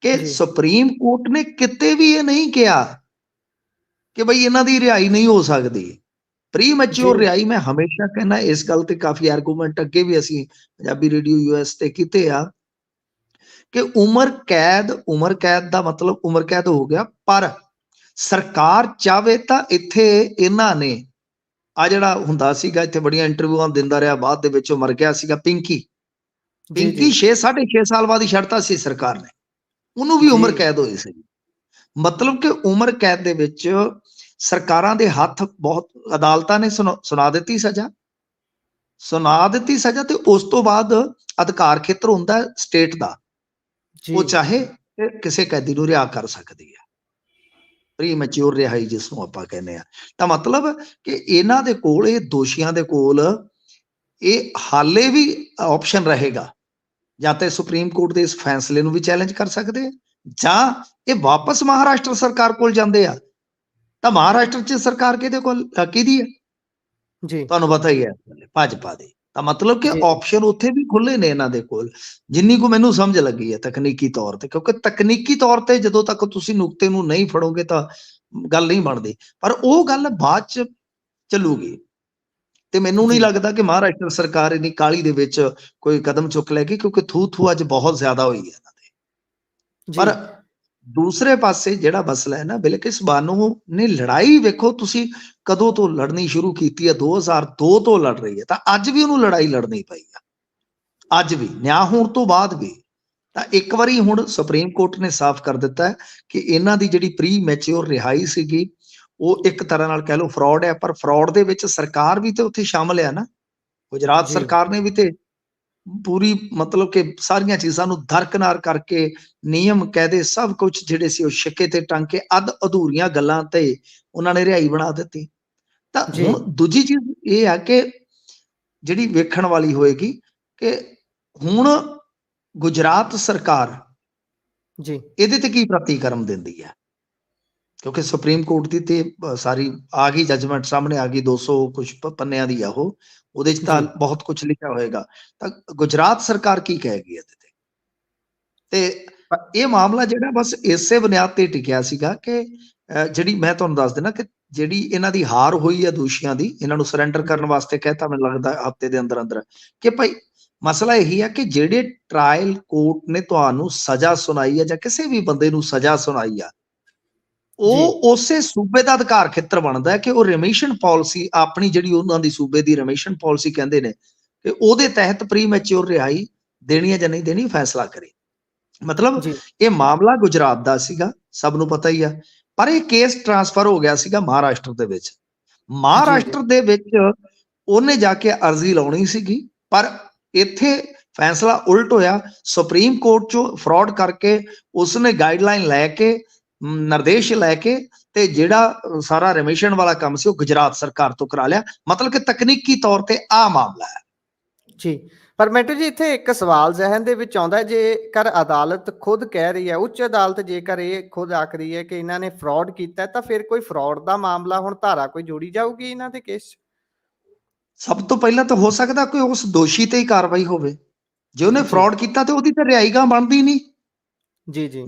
ਕਿ ਜੀ ਸੁਪਰੀਮ ਕੋਰਟ ਨੇ ਕਿਤੇ ਵੀ ਇਹ ਨਹੀਂ ਕਿਹਾ ਕਿ ਬਈ ਇਹਨਾਂ ਦੀ ਰਿਹਾਈ ਨਹੀਂ ਹੋ ਸਕਦੀ। ਪ੍ਰੀ ਮੈਚੁਰ ਜੀ ਰਿਹਾਈ ਮੈਂ ਹਮੇਸ਼ਾ ਕਹਿੰਦਾ, ਇਸ ਗੱਲ ਤੇ ਕਾਫੀ ਆਰਗੂਮੈਂਟ ਅੱਗੇ ਵੀ ਅਸੀਂ ਪੰਜਾਬੀ ਰੇਡੀਓ ਯੂਐਸ ਤੇ ਕੀਤੇ ਆ ਕਿ ਉਮਰ ਕੈਦ ਦਾ ਮਤਲਬ ਉਮਰ ਕੈਦ ਹੋ ਗਿਆ, ਪਰ ਸਰਕਾਰ ਚਾਵੇ ਤਾਂ ਇੱਥੇ ਇਹਨਾਂ ਨੇ ਆ ਜਿਹੜਾ ਹੁੰਦਾ ਸੀਗਾ ਇੱਥੇ ਬੜੀਆਂ ਇੰਟਰਵਿਊਆਂ ਦਿੰਦਾ ਰਿਹਾ, ਬਾਅਦ ਦੇ ਵਿੱਚ ਉਹ ਮਰ ਗਿਆ ਸੀਗਾ ਪਿੰਕੀ ਜੀ 6.5 ਸਾਲ ਬਾਅਦ ਹੀ ਛੱਡਤਾ ਸੀ ਸਰਕਾਰ ਨੇ, ਉਹਨੂੰ ਵੀ ਉਮਰ ਕੈਦ ਹੋਈ ਸੀ। ਮਤਲਬ ਕਿ ਉਮਰ ਕੈਦ ਦੇ ਵਿੱਚ ਸਰਕਾਰਾਂ ਦੇ ਹੱਥ ਬਹੁਤ, ਅਦਾਲਤਾਂ ਨੇ ਸੁਣਾ ਦਿੱਤੀ ਸਜ਼ਾ ਤੇ ਉਸ ਤੋਂ ਬਾਅਦ ਅਧਿਕਾਰ ਖੇਤਰ ਹੁੰਦਾ ਸਟੇਟ ਦਾ, ਉਹ ਚਾਹੇ ਕਿਸੇ ਕੈਦੀ ਨੂੰ ਰਿਹਾ ਕਰ ਸਕਦੀ ਹੈ, ਪ੍ਰੀ ਮੈਚੁਰ ਰਿਹਾਈ ਜਿਸ ਨੂੰ ਆਪਾਂ ਕਹਿੰਦੇ ਆ। ਤਾਂ ਮਤਲਬ ਕਿ ਇਹਨਾਂ ਦੇ ਕੋਲ, ਇਹ ਦੋਸ਼ੀਆਂ ਦੇ ਕੋਲ ਇਹ ਹਾਲੇ ਵੀ ਆਪਸ਼ਨ ਰਹੇਗਾ, ਜਾਂ ਤੇ ਸੁਪਰੀਮ ਕੋਰਟ ਦੇ ਇਸ ਫੈਸਲੇ ਨੂੰ ਵੀ ਚੈਲੰਜ ਕਰ ਸਕਦੇ ਆ, ਜਾਂ ਇਹ ਵਾਪਸ ਮਹਾਰਾਸ਼ਟਰ ਸਰਕਾਰ ਕੋਲ ਜਾਂਦੇ ਆ। ਤਾਂ ਮਹਾਰਾਸ਼ਟਰ ਚ ਸਰਕਾਰ ਕਿਹਦੇ ਕੋਲ, ਕਿਹਦੀ ਹੈ, ਜੀ ਤੁਹਾਨੂੰ ਪਤਾ ਹੀ ਹੈ, ਭਾਜਪਾ ਦੀ। ਤਾਂ ਮਤਲਬ ਕਿ ਜੀ ਆਪਸ਼ਨ ਉੱਥੇ ਵੀ ਖੁੱਲੇ ਨੇ ਇਹਨਾਂ ਦੇ ਕੋਲ, ਜਿੰਨੀ ਕੁ ਮੈਨੂੰ ਸਮਝ ਲੱਗੀ ਹੈ ਤਕਨੀਕੀ ਤੌਰ ਤੇ, ਕਿਉਂਕਿ ਤਕਨੀਕੀ ਤੌਰ ਤੇ ਜਦੋਂ ਤੱਕ ਤੁਸੀਂ ਨੁਕਤੇ ਨੂੰ ਨਹੀਂ ਫੜੋਗੇ ਤਾਂ ਗੱਲ ਨਹੀਂ ਬਣਦੀ, ਪਰ ਉਹ ਗੱਲ ਬਾਅਦ ਚ ਚੱਲੂਗੀ। ਤੇ ਮੈਨੂੰ ਨਹੀਂ ਲੱਗਦਾ ਕਿ ਮਹਾਰਾਸ਼ਟਰ ਸਰਕਾਰ ਇੰਨੀ ਕਾਹਲੀ ਦੇ ਵਿੱਚ ਕੋਈ ਕਦਮ ਚੁੱਕ ਲੈਗੀ, ਕਿਉਂਕਿ ਥੂ ਅੱਜ ਬਹੁਤ ਜ਼ਿਆਦਾ ਹੋਈ ਹੈ ਇਹਨਾਂ ਦੇ। ਪਰ ਦੂਸਰੇ ਪਾਸੇ ਜਿਹੜਾ ਮਸਲਾ ਹੈ ਨਾ, ਬਿਲਕਿਸ ਬਾਨੋ ਨੇ ਲੜਾਈ ਵੇਖੋ ਤੁਸੀਂ ਕਦੋਂ ਤੋਂ ਲੜਨੀ ਸ਼ੁਰੂ ਕੀਤੀ ਹੈ, 2002 ਤੋਂ ਲੜ ਰਹੀ ਹੈ, ਤਾਂ ਅੱਜ ਵੀ ਉਹਨੂੰ ਲੜਾਈ ਲੜਨੀ ਪਈ ਆ, ਅੱਜ ਵੀ ਨਿਆਂ ਹੋਣ ਤੋਂ ਬਾਅਦ ਵੀ। ਤਾਂ ਇੱਕ ਵਾਰੀ ਹੁਣ ਸੁਪਰੀਮ ਕੋਰਟ ਨੇ ਸਾਫ਼ ਕਰ ਦਿੱਤਾ ਹੈ ਕਿ ਇਹਨਾਂ ਦੀ ਜਿਹੜੀ ਪ੍ਰੀ ਮੈਚੁਰ ਰਿਹਾਈ ਸੀਗੀ ਉਹ ਇੱਕ ਤਰ੍ਹਾਂ ਨਾਲ ਕਹਿ ਲਓ ਫਰਾਡ ਹੈ, ਪਰ ਫਰਾਡ ਦੇ ਵਿੱਚ ਸਰਕਾਰ ਵੀ ਤੇ ਉੱਥੇ ਸ਼ਾਮਲ ਹੈ ਨਾ, ਗੁਜਰਾਤ ਸਰਕਾਰ ਨੇ ਵੀ ਤੇ ਪੂਰੀ ਮਤਲਬ ਕਿ ਸਾਰੀਆਂ ਚੀਜ਼ਾਂ ਨੂੰ ਦਰਕਨਾਰ ਕਰਕੇ, ਨਿਯਮ ਕਾਇਦੇ ਸਭ ਕੁਝ ਜਿਹੜੇ ਸੀ ਉਹ ਛਿੱਕੇ ਤੇ ਟੰਗ ਕੇ ਅੱਧ ਅਧੂਰੀਆਂ ਗੱਲਾਂ ਤੇ ਉਹਨਾਂ ਨੇ ਰਿਹਾਈ ਬਣਾ ਦਿੱਤੀ। ਤਾਂ ਹੁਣ ਦੂਜੀ ਚੀਜ਼ ਇਹ ਆ ਕਿ ਜਿਹੜੀ ਵੇਖਣ ਵਾਲੀ ਹੋਏਗੀ ਕਿ ਹੁਣ ਗੁਜਰਾਤ ਸਰਕਾਰ ਇਹਦੇ ਤੇ ਕੀ ਪ੍ਰਤੀਕਰਮ ਦਿੰਦੀ ਹੈ, ਕਿਉਂਕਿ ਸੁਪਰੀਮ ਕੋਰਟ ਦੀ ਤੇ ਸਾਰੀ ਆ ਗਈ ਜਜਮੈਂਟ ਸਾਹਮਣੇ ਆ ਗਈ, 200 ਕੁਝ ਪੰਨਿਆਂ ਦੀ ਆ ਉਹ, ਉਹਦੇ ਚ ਤਾਂ ਬਹੁਤ ਕੁਝ ਲਿਖਿਆ ਹੋਏਗਾ। ਤਾਂ ਗੁਜਰਾਤ ਸਰਕਾਰ ਕੀ ਕਹੇਗੀ ਇਹਦੇ ਤੇ ਇਹ ਮਾਮਲਾ ਜਿਹੜਾ ਬਸ ਇਸੇ ਬੁਨਿਆਦ ਤੇ ਟਿਕਿਆ ਸੀਗਾ ਕਿ ਜਿਹੜੀ ਮੈਂ ਤੁਹਾਨੂੰ ਦੱਸ ਦੇਣਾ ਕਿ ਜਿਹੜੀ ਇਹਨਾਂ ਦੀ ਹਾਰ ਹੋਈ ਹੈ ਦੋਸ਼ੀਆਂ ਦੀ, ਇਹਨਾਂ ਨੂੰ ਸਰੈਂਡਰ ਕਰਨ ਵਾਸਤੇ ਕਹਿਤਾ, ਮੈਨੂੰ ਲੱਗਦਾ ਹਫ਼ਤੇ ਦੇ ਅੰਦਰ ਅੰਦਰ, ਕਿ ਭਾਈ ਮਸਲਾ ਇਹੀ ਹੈ ਕਿ ਜਿਹੜੇ ਟ੍ਰਾਇਲ ਕੋਰਟ ਨੇ ਤੁਹਾਨੂੰ ਸਜ਼ਾ ਸੁਣਾਈ ਹੈ ਜਾਂ ਕਿਸੇ ਵੀ ਬੰਦੇ ਨੂੰ ਸਜ਼ਾ ਸੁਣਾਈ ਆ, ਉਹ ਉਸੇ ਸੂਬੇ ਦਾ ਅਧਿਕਾਰ ਖੇਤਰ ਬਣਦਾ ਹੈ ਕਿ ਉਹ ਰਿਮਿਸ਼ਨ ਪਾਲਿਸੀ ਆਪਣੀ, ਜਿਹੜੀ ਉਹਨਾਂ ਦੀ ਸੂਬੇ ਦੀ ਰਿਮਿਸ਼ਨ ਪਾਲਿਸੀ ਕਹਿੰਦੇ ਨੇ, ਕਿ ਉਹਦੇ ਤਹਿਤ ਪ੍ਰੀ ਮੈਚੁਰ ਰਿਹਾਈ ਦੇਣੀ ਹੈ ਜਾਂ ਨਹੀਂ ਦੇਣੀ ਫੈਸਲਾ ਕਰੇ। ਮਤਲਬ ਇਹ ਮਾਮਲਾ ਗੁਜਰਾਤ ਦਾ ਸੀਗਾ, ਸਭ ਨੂੰ ਪਤਾ ਹੀ ਆ, ਪਰ ਇਹ ਕੇਸ ਟ੍ਰਾਂਸਫਰ ਹੋ ਗਿਆ ਸੀਗਾ ਮਹਾਰਾਸ਼ਟਰ ਦੇ ਵਿੱਚ। ਮਹਾਰਾਸ਼ਟਰ ਦੇ ਵਿੱਚ ਉਹਨੇ ਜਾ ਕੇ ਅਰਜ਼ੀ ਲਾਉਣੀ ਸੀਗੀ, ਪਰ ਇੱਥੇ ਫੈਸਲਾ ਉਲਟ ਹੋਇਆ, ਸੁਪਰੀਮ ਕੋਰਟ ਚੋਂ ਫਰਾਡ ਕਰਕੇ ਉਸਨੇ ਗਾਈਡਲਾਈਨ ਲੈ ਕੇ, ਨਿਰਦੇਸ਼ ਲੈ ਕੇ, ਤੇ ਜਿਹੜਾ ਸਾਰਾ ਰਿਮਿਸ਼ਨ ਵਾਲਾ ਕੰਮ ਸੀ ਉਹ ਗੁਜਰਾਤ ਸਰਕਾਰ ਤੋਂ ਕਰਾ ਲਿਆ। ਮਤਲਬ ਕਿ ਤਕਨੀਕੀ ਤੌਰ ਤੇ ਆ ਮਾਮਲਾ ਹੈ ਜੀ। ਪਰ ਮੈਟੂ ਜੀ ਇੱਥੇ ਇੱਕ ਸਵਾਲ ਜ਼ਹਿਨ ਦੇ ਵਿੱਚ ਆਉਂਦਾ, ਜੇਕਰ ਅਦਾਲਤ ਖੁਦ ਕਹਿ ਰਹੀ ਹੈ, ਉੱਚ ਅਦਾਲਤ ਜੇਕਰ ਇਹ ਖੁਦ ਆਖ ਰਹੀ ਹੈ ਕਿ ਇਹਨਾਂ ਨੇ ਫਰਾਡ ਕੀਤਾ, ਤਾਂ ਫਿਰ ਕੋਈ ਫਰਾਡ ਦਾ ਮਾਮਲਾ ਹੁਣ ਧਾਰਾ ਕੋਈ ਜੋੜੀ ਜਾਊਗੀ ਇਹਨਾਂ ਦੇ ਕੇਸ? ਸਭ ਤੋਂ ਪਹਿਲਾਂ ਤਾਂ ਹੋ ਸਕਦਾ ਕੋਈ ਉਸ ਦੋਸ਼ੀ ਤੇ ਹੀ ਕਾਰਵਾਈ ਹੋਵੇ, ਜੇ ਉਹਨੇ ਫਰਾਡ ਕੀਤਾ ਤੇ ਉਹਦੀ ਤਾਂ ਰਿਹਾਈ ਗਾਂ ਬਣਦੀ ਨਹੀਂ।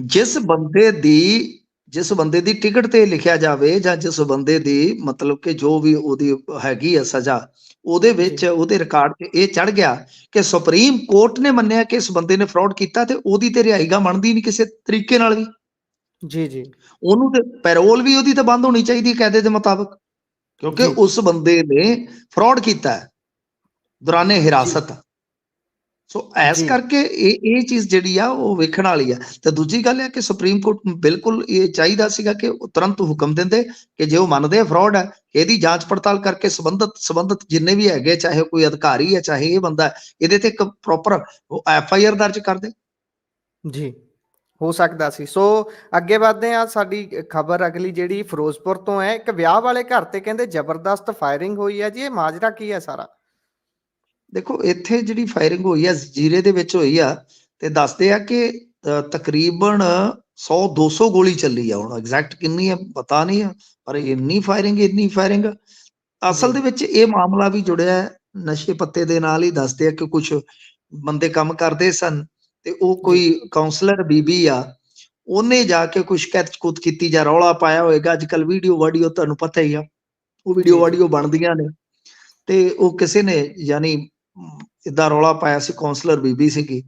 ਜਿਸ ਬੰਦੇ ਦੀ ਜਿਸ ਬੰਦੇ ਦੀ ਟਿਕਟ ਤੇ ਲਿਖਿਆ ਜਾਵੇ ਜਾਂ ਜਿਸ ਬੰਦੇ ਦੀ ਮਤਲਬ ਕਿ ਜੋ ਵੀ ਉਹਦੀ ਹੈਗੀ ਆ ਸਜ਼ਾ, ਉਹਦੇ ਵਿੱਚ ਜੀ ਉਹਦੇ ਰਿਕਾਰਡ ਤੇ ਇਹ ਚੜ ਗਿਆ ਕਿ ਸੁਪਰੀਮ ਕੋਰਟ ਨੇ ਮੰਨਿਆ ਕਿ ਇਸ ਬੰਦੇ ਨੇ ਫਰਾਡ ਕੀਤਾ, ਤੇ ਉਹਦੀ ਤੇ ਰਿਹਾਈਗਾ ਬਣਦੀ ਨਹੀਂ ਕਿਸੇ ਤਰੀਕੇ ਨਾਲ ਵੀ। ਜੀ ਜੀ ਉਹਨੂੰ ਤੇ ਪੈਰੋਲ ਵੀ ਉਹਦੀ ਤਾਂ ਬੰਦ ਹੋਣੀ ਚਾਹੀਦੀ ਕਾਇਦੇ ਦੇ ਮੁਤਾਬਕ, ਕਿਉਂਕਿ ਜੀ ਉਸ ਬੰਦੇ ਨੇ ਫਰਾਡ ਕੀਤਾ ਹੈ ਦੌਰਾਨੇ ਜੀ ਹਿਰਾਸਤ। ਸੋ ਇਸ ਜੀ ਕਰਕੇ ਇਹ ਚੀਜ਼ ਜਿਹੜੀ ਆ ਉਹ ਵੇਖਣ ਵਾਲੀ ਆ। ਤੇ ਦੂਜੀ ਗੱਲ ਹੈ ਕਿ ਸੁਪਰੀਮ ਕੋਰਟ ਨੂੰ ਬਿਲਕੁਲ ਇਹ ਚਾਹੀਦਾ ਸੀਗਾ ਕਿ ਉਹ ਤੁਰੰਤ ਹੁਕਮ ਦਿੰਦੇ ਕਿ ਜੇ ਉਹ ਮੰਨਦੇ ਆ ਫਰਾਡ ਹੈ, ਇਹਦੀ ਜਾਂਚ ਪੜਤਾਲ ਕਰਕੇ ਸੰਬੰਧਤ ਜਿੰਨੇ ਵੀ ਹੈਗੇ, ਚਾਹੇ ਕੋਈ ਅਧਿਕਾਰੀ ਹੈ ਚਾਹੇ ਇਹ ਬੰਦਾ ਹੈ, ਇਹਦੇ ਤੇ ਇੱਕ ਪ੍ਰੋਪਰ FIR ਦਰਜ ਕਰਦੇ। ਜੀ ਹੋ ਸਕਦਾ ਸੀ। ਸੋ ਅੱਗੇ ਵਧਦੇ ਹਾਂ, ਸਾਡੀ ਖਬਰ ਅਗਲੀ ਜਿਹੜੀ ਫਿਰੋਜ਼ਪੁਰ ਤੋਂ ਹੈ। ਇੱਕ ਵਿਆਹ ਵਾਲੇ ਘਰ ਤੇ ਕਹਿੰਦੇ ਜ਼ਬਰਦਸਤ ਫਾਇਰਿੰਗ ਹੋਈ ਹੈ ਜੀ, ਇਹ ਮਾਜਰਾ ਕੀ ਹੈ ਸਾਰਾ? ਦੇਖੋ ਇੱਥੇ ਜਿਹੜੀ ਫਾਇਰਿੰਗ ਹੋਈ ਆ ਜ਼ੀਰੇ ਦੇ ਵਿੱਚ ਹੋਈ ਆ, ਤੇ ਦੱਸਦੇ ਆ ਕਿ ਤਕਰੀਬਨ 100-200 ਗੋਲੀ ਚੱਲੀ ਆ। ਹੁਣ ਐਗਜ਼ੈਕਟ ਕਿੰਨੀ ਹੈ ਪਤਾ ਨਹੀਂ ਆ, ਪਰ ਇੰਨੀ ਫਾਇਰਿੰਗ ਜੀ ਅਸਲ ਦੇ ਵਿੱਚ ਇਹ ਮਾਮਲਾ ਵੀ ਜੁੜਿਆ ਹੈ ਨਸ਼ੇ ਪੱਤੇ ਦੇ ਨਾਲ ਹੀ। ਦੱਸਦੇ ਆ ਕਿ ਕੁਝ ਬੰਦੇ ਕੰਮ ਕਰਦੇ ਸਨ, ਤੇ ਉਹ ਜੀ ਕੋਈ ਕਾਉਂਸਲਰ ਬੀਬੀ ਆ, ਉਹਨੇ ਜਾ ਕੇ ਕੁਝ ਕੁੱਤ ਕੀਤੀ ਜਾਂ ਰੌਲਾ ਪਾਇਆ ਹੋਏਗਾ। ਅੱਜ ਕੱਲ ਵੀਡੀਓ ਵਾਡੀਓ ਤੁਹਾਨੂੰ ਪਤਾ ਹੀ ਆ, ਉਹ ਵੀਡੀਓ ਜੀ ਜੀ ਵਾਡੀਓ ਬਣਦੀਆਂ ਨੇ, ਤੇ ਉਹ ਕਿਸੇ ਨੇ ਯਾਨੀ ਇਦਾਂ ਰੌਲਾ ਪਾਇਆ ਸੀ। ਕਾਉਂਸਲਰ ਬੀਬੀ ਸੀਗੀ,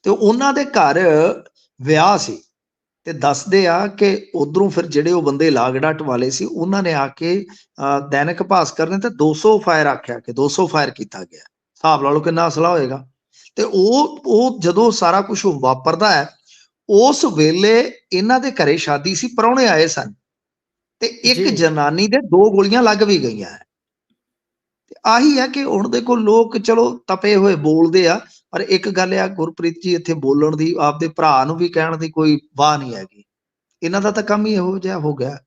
ਤੇ ਉਹਨਾਂ ਦੇ ਘਰ ਵਿਆਹ ਸੀ, ਤੇ ਦੱਸਦੇ ਆ ਕਿ ਉਧਰੋਂ ਫਿਰ ਜਿਹੜੇ ਉਹ ਬੰਦੇ ਲਾਗੜਾਟ ਵਾਲੇ ਸੀ, ਉਹਨਾਂ ਨੇ ਆ ਕੇ ਦੈਨਿਕ ਭਾਸਕਰ ਨੇ ਤੇ 200 ਫਾਇਰ ਆਖਿਆ ਕਿ 200 ਫਾਇਰ ਕੀਤਾ ਗਿਆ। ਹਿਸਾਬ ਲਾ ਲਓ ਕਿੰਨਾ ਅਸਲਾ ਹੋਏਗਾ। ਤੇ ਉਹ ਜਦੋਂ ਸਾਰਾ ਕੁਝ ਵਾਪਰਦਾ ਹੈ, ਉਸ ਵੇਲੇ ਇਹਨਾਂ ਦੇ ਘਰੇ ਸ਼ਾਦੀ ਸੀ, ਪ੍ਰਾਹੁਣੇ ਆਏ ਸਨ, ਤੇ ਇੱਕ ਜੀ ਜਨਾਨੀ ਦੇ 2 ਗੋਲੀਆਂ ਲੱਗ ਵੀ ਗਈਆਂ। ਆਹੀ ਹੈ ਕਿ ਹੁਣ ਦੇਖੋ ਲੋਕ ਚਲੋ ਤਪੇ ਹੋਏ ਬੋਲਦੇ ਆ, ਪਰ ਇੱਕ ਗੱਲ ਆ ਗੁਰਪ੍ਰੀਤ ਜੀ, ਇੱਥੇ ਬੋਲਣ ਦੀ, ਆਪਦੇ ਭਰਾ ਨੂੰ ਵੀ ਕਹਿਣ ਦੀ ਕੋਈ ਵਾਹ ਨਹੀਂ ਹੈਗੀ। ਇਹਨਾਂ ਦਾ ਤਾਂ ਕੰਮ ਹੀ ਇਹੋ ਜਿਹਾ ਹੋ ਗਿਆ,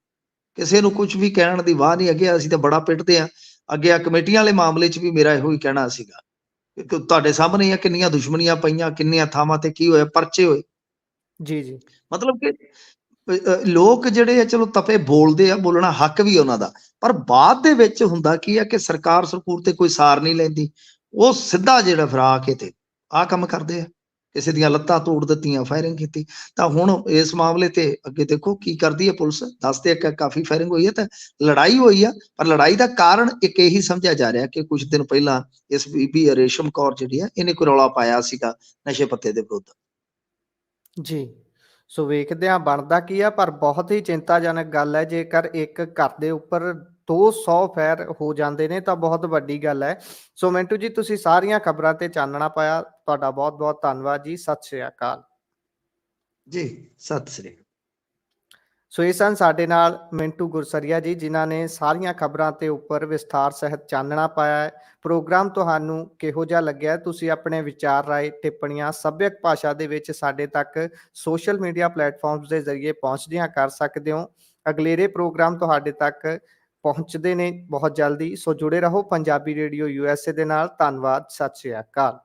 ਕਿਸੇ ਨੂੰ ਕੁਝ ਵੀ ਕਹਿਣ ਦੀ ਵਾਹ ਨਹੀਂ ਹੈਗੀ। ਅਸੀਂ ਤਾਂ ਬੜਾ ਪਿੱਟਦੇ ਆ। ਅੱਗੇ ਆ ਕਮੇਟੀਆਂ ਵਾਲੇ ਮਾਮਲੇ 'ਚ ਵੀ ਮੇਰਾ ਇਹੋ ਹੀ ਕਹਿਣਾ ਸੀਗਾ ਕਿ ਤੁਹਾਡੇ ਸਾਹਮਣੇ ਹੀ ਆ ਕਿੰਨੀਆਂ ਦੁਸ਼ਮਣੀਆਂ ਪਈਆਂ, ਕਿੰਨੀਆਂ ਥਾਵਾਂ ਤੇ ਕੀ ਹੋਇਆ, ਪਰਚੇ ਹੋਏ। ਜੀ ਜੀ ਮਤਲਬ ਕਿ ਲੋਕ ਜਿਹੜੇ ਆ ਚਲੋ ਤਪੇ ਬੋਲਦੇ ਆ, ਬੋਲਣਾ ਹੱਕ ਵੀ ਉਹਨਾਂ ਦਾ, ਪਰ ਬਾਅਦ ਦੇ ਵਿੱਚ ਹੁੰਦਾ ਕੀ ਆ ਕਿ ਸਰਕਾਰ ਸਰਕੂਰ ਤੇ ਕੋਈ ਸਾਰ ਨਹੀਂ ਲੈਂਦੀ। ਉਹ ਸਿੱਧਾ ਜਿਹੜਾ ਫਰਾ ਕੇ ਤੇ ਆਹ ਕੰਮ ਕਰਦੇ ਆ, ਕਿਸੇ ਦੀਆਂ ਲੱਤਾਂ ਤੋੜ ਦਿੱਤੀਆਂ, ਫਾਇਰਿੰਗ ਕੀਤੀ। ਤਾਂ ਹੁਣ ਇਸ ਮਾਮਲੇ ਤੇ ਅੱਗੇ ਦੇਖੋ ਕੀ ਕਰਦੀ ਹੈ ਪੁਲਿਸ। ਦੱਸਦੇ ਆ ਕਾਫੀ ਫਾਇਰਿੰਗ ਹੋਈ ਹੈ, ਤਾਂ ਲੜਾਈ ਹੋਈ ਆ, ਪਰ ਲੜਾਈ ਦਾ ਕਾਰਨ ਇੱਕ ਇਹੀ ਸਮਝਿਆ ਜਾ ਰਿਹਾ ਕਿ ਕੁਝ ਦਿਨ ਪਹਿਲਾਂ ਇਸ ਬੀਬੀ ਰੇਸ਼ਮ ਕੌਰ ਜਿਹੜੀ ਆ, ਇਹਨੇ ਕੋਈ ਰੌਲਾ ਪਾਇਆ ਸੀਗਾ ਨਸ਼ੇ ਪੱਤੇ ਦੇ ਵਿਰੁੱਧ। ਜੀ ਸੋ ਵੇਖਦੇ ਹਾਂ ਬਣਦਾ ਕੀ ਆ, ਪਰ ਬਹੁਤ ਹੀ ਚਿੰਤਾਜਨਕ ਗੱਲ ਹੈ। ਜੇਕਰ ਇੱਕ ਘਰ ਦੇ ਉੱਪਰ 200 ਫਾਇਰ ਹੋ ਜਾਂਦੇ ਨੇ ਤਾਂ ਬਹੁਤ ਵੱਡੀ ਗੱਲ ਹੈ। ਸੋ ਮਿੰਟੂ ਜੀ, ਤੁਸੀਂ ਸਾਰੀਆਂ ਖਬਰਾਂ ਤੇ ਚਾਨਣਾ ਪਾਇਆ, ਤੁਹਾਡਾ ਬਹੁਤ ਬਹੁਤ ਧੰਨਵਾਦ ਜੀ। ਸਤਿ ਸ਼੍ਰੀ ਅਕਾਲ। ਜੀ ਸਤਿ ਸ੍ਰੀ ਅਕਾਲ। ਸੋ ਇਹ ਸਨ ਸਾਡੇ ਨਾਲ ਮਿੰਟੂ ਗੁਰਸਰੀਆ ਜੀ, ਜਿਨ੍ਹਾਂ ਨੇ ਸਾਰੀਆਂ ਖਬਰਾਂ ਤੇ ਉੱਪਰ ਵਿਸਥਾਰ ਸਹਿਤ ਚਾਨਣਾ ਪਾਇਆ ਹੈ। ਪ੍ਰੋਗਰਾਮ ਤੁਹਾਨੂੰ ਕਿਹੋ ਜਿਹਾ ਲੱਗਿਆ? ਤੁਸੀਂ ਆਪਣੇ ਵਿਚਾਰ, ਰਾਏ, ਟਿੱਪਣੀਆਂ ਸੱਭਿਅਕ ਭਾਸ਼ਾ ਦੇ ਵਿੱਚ ਸਾਡੇ ਤੱਕ ਸੋਸ਼ਲ ਮੀਡੀਆ ਪਲੇਟਫਾਰਮਸ ਦੇ ਜ਼ਰੀਏ ਪਹੁੰਚਦੀਆਂ ਕਰ ਸਕਦੇ ਹੋ। ਅਗਲੇਰੇ ਪ੍ਰੋਗਰਾਮ ਤੁਹਾਡੇ ਤੱਕ ਪਹੁੰਚਦੇ ਨੇ ਬਹੁਤ ਜਲਦੀ। ਸੋ ਜੁੜੇ ਰਹੋ ਪੰਜਾਬੀ ਰੇਡੀਓ USA ਦੇ ਨਾਲ। ਧੰਨਵਾਦ। ਸਤਿ ਸ਼੍ਰੀ ਅਕਾਲ।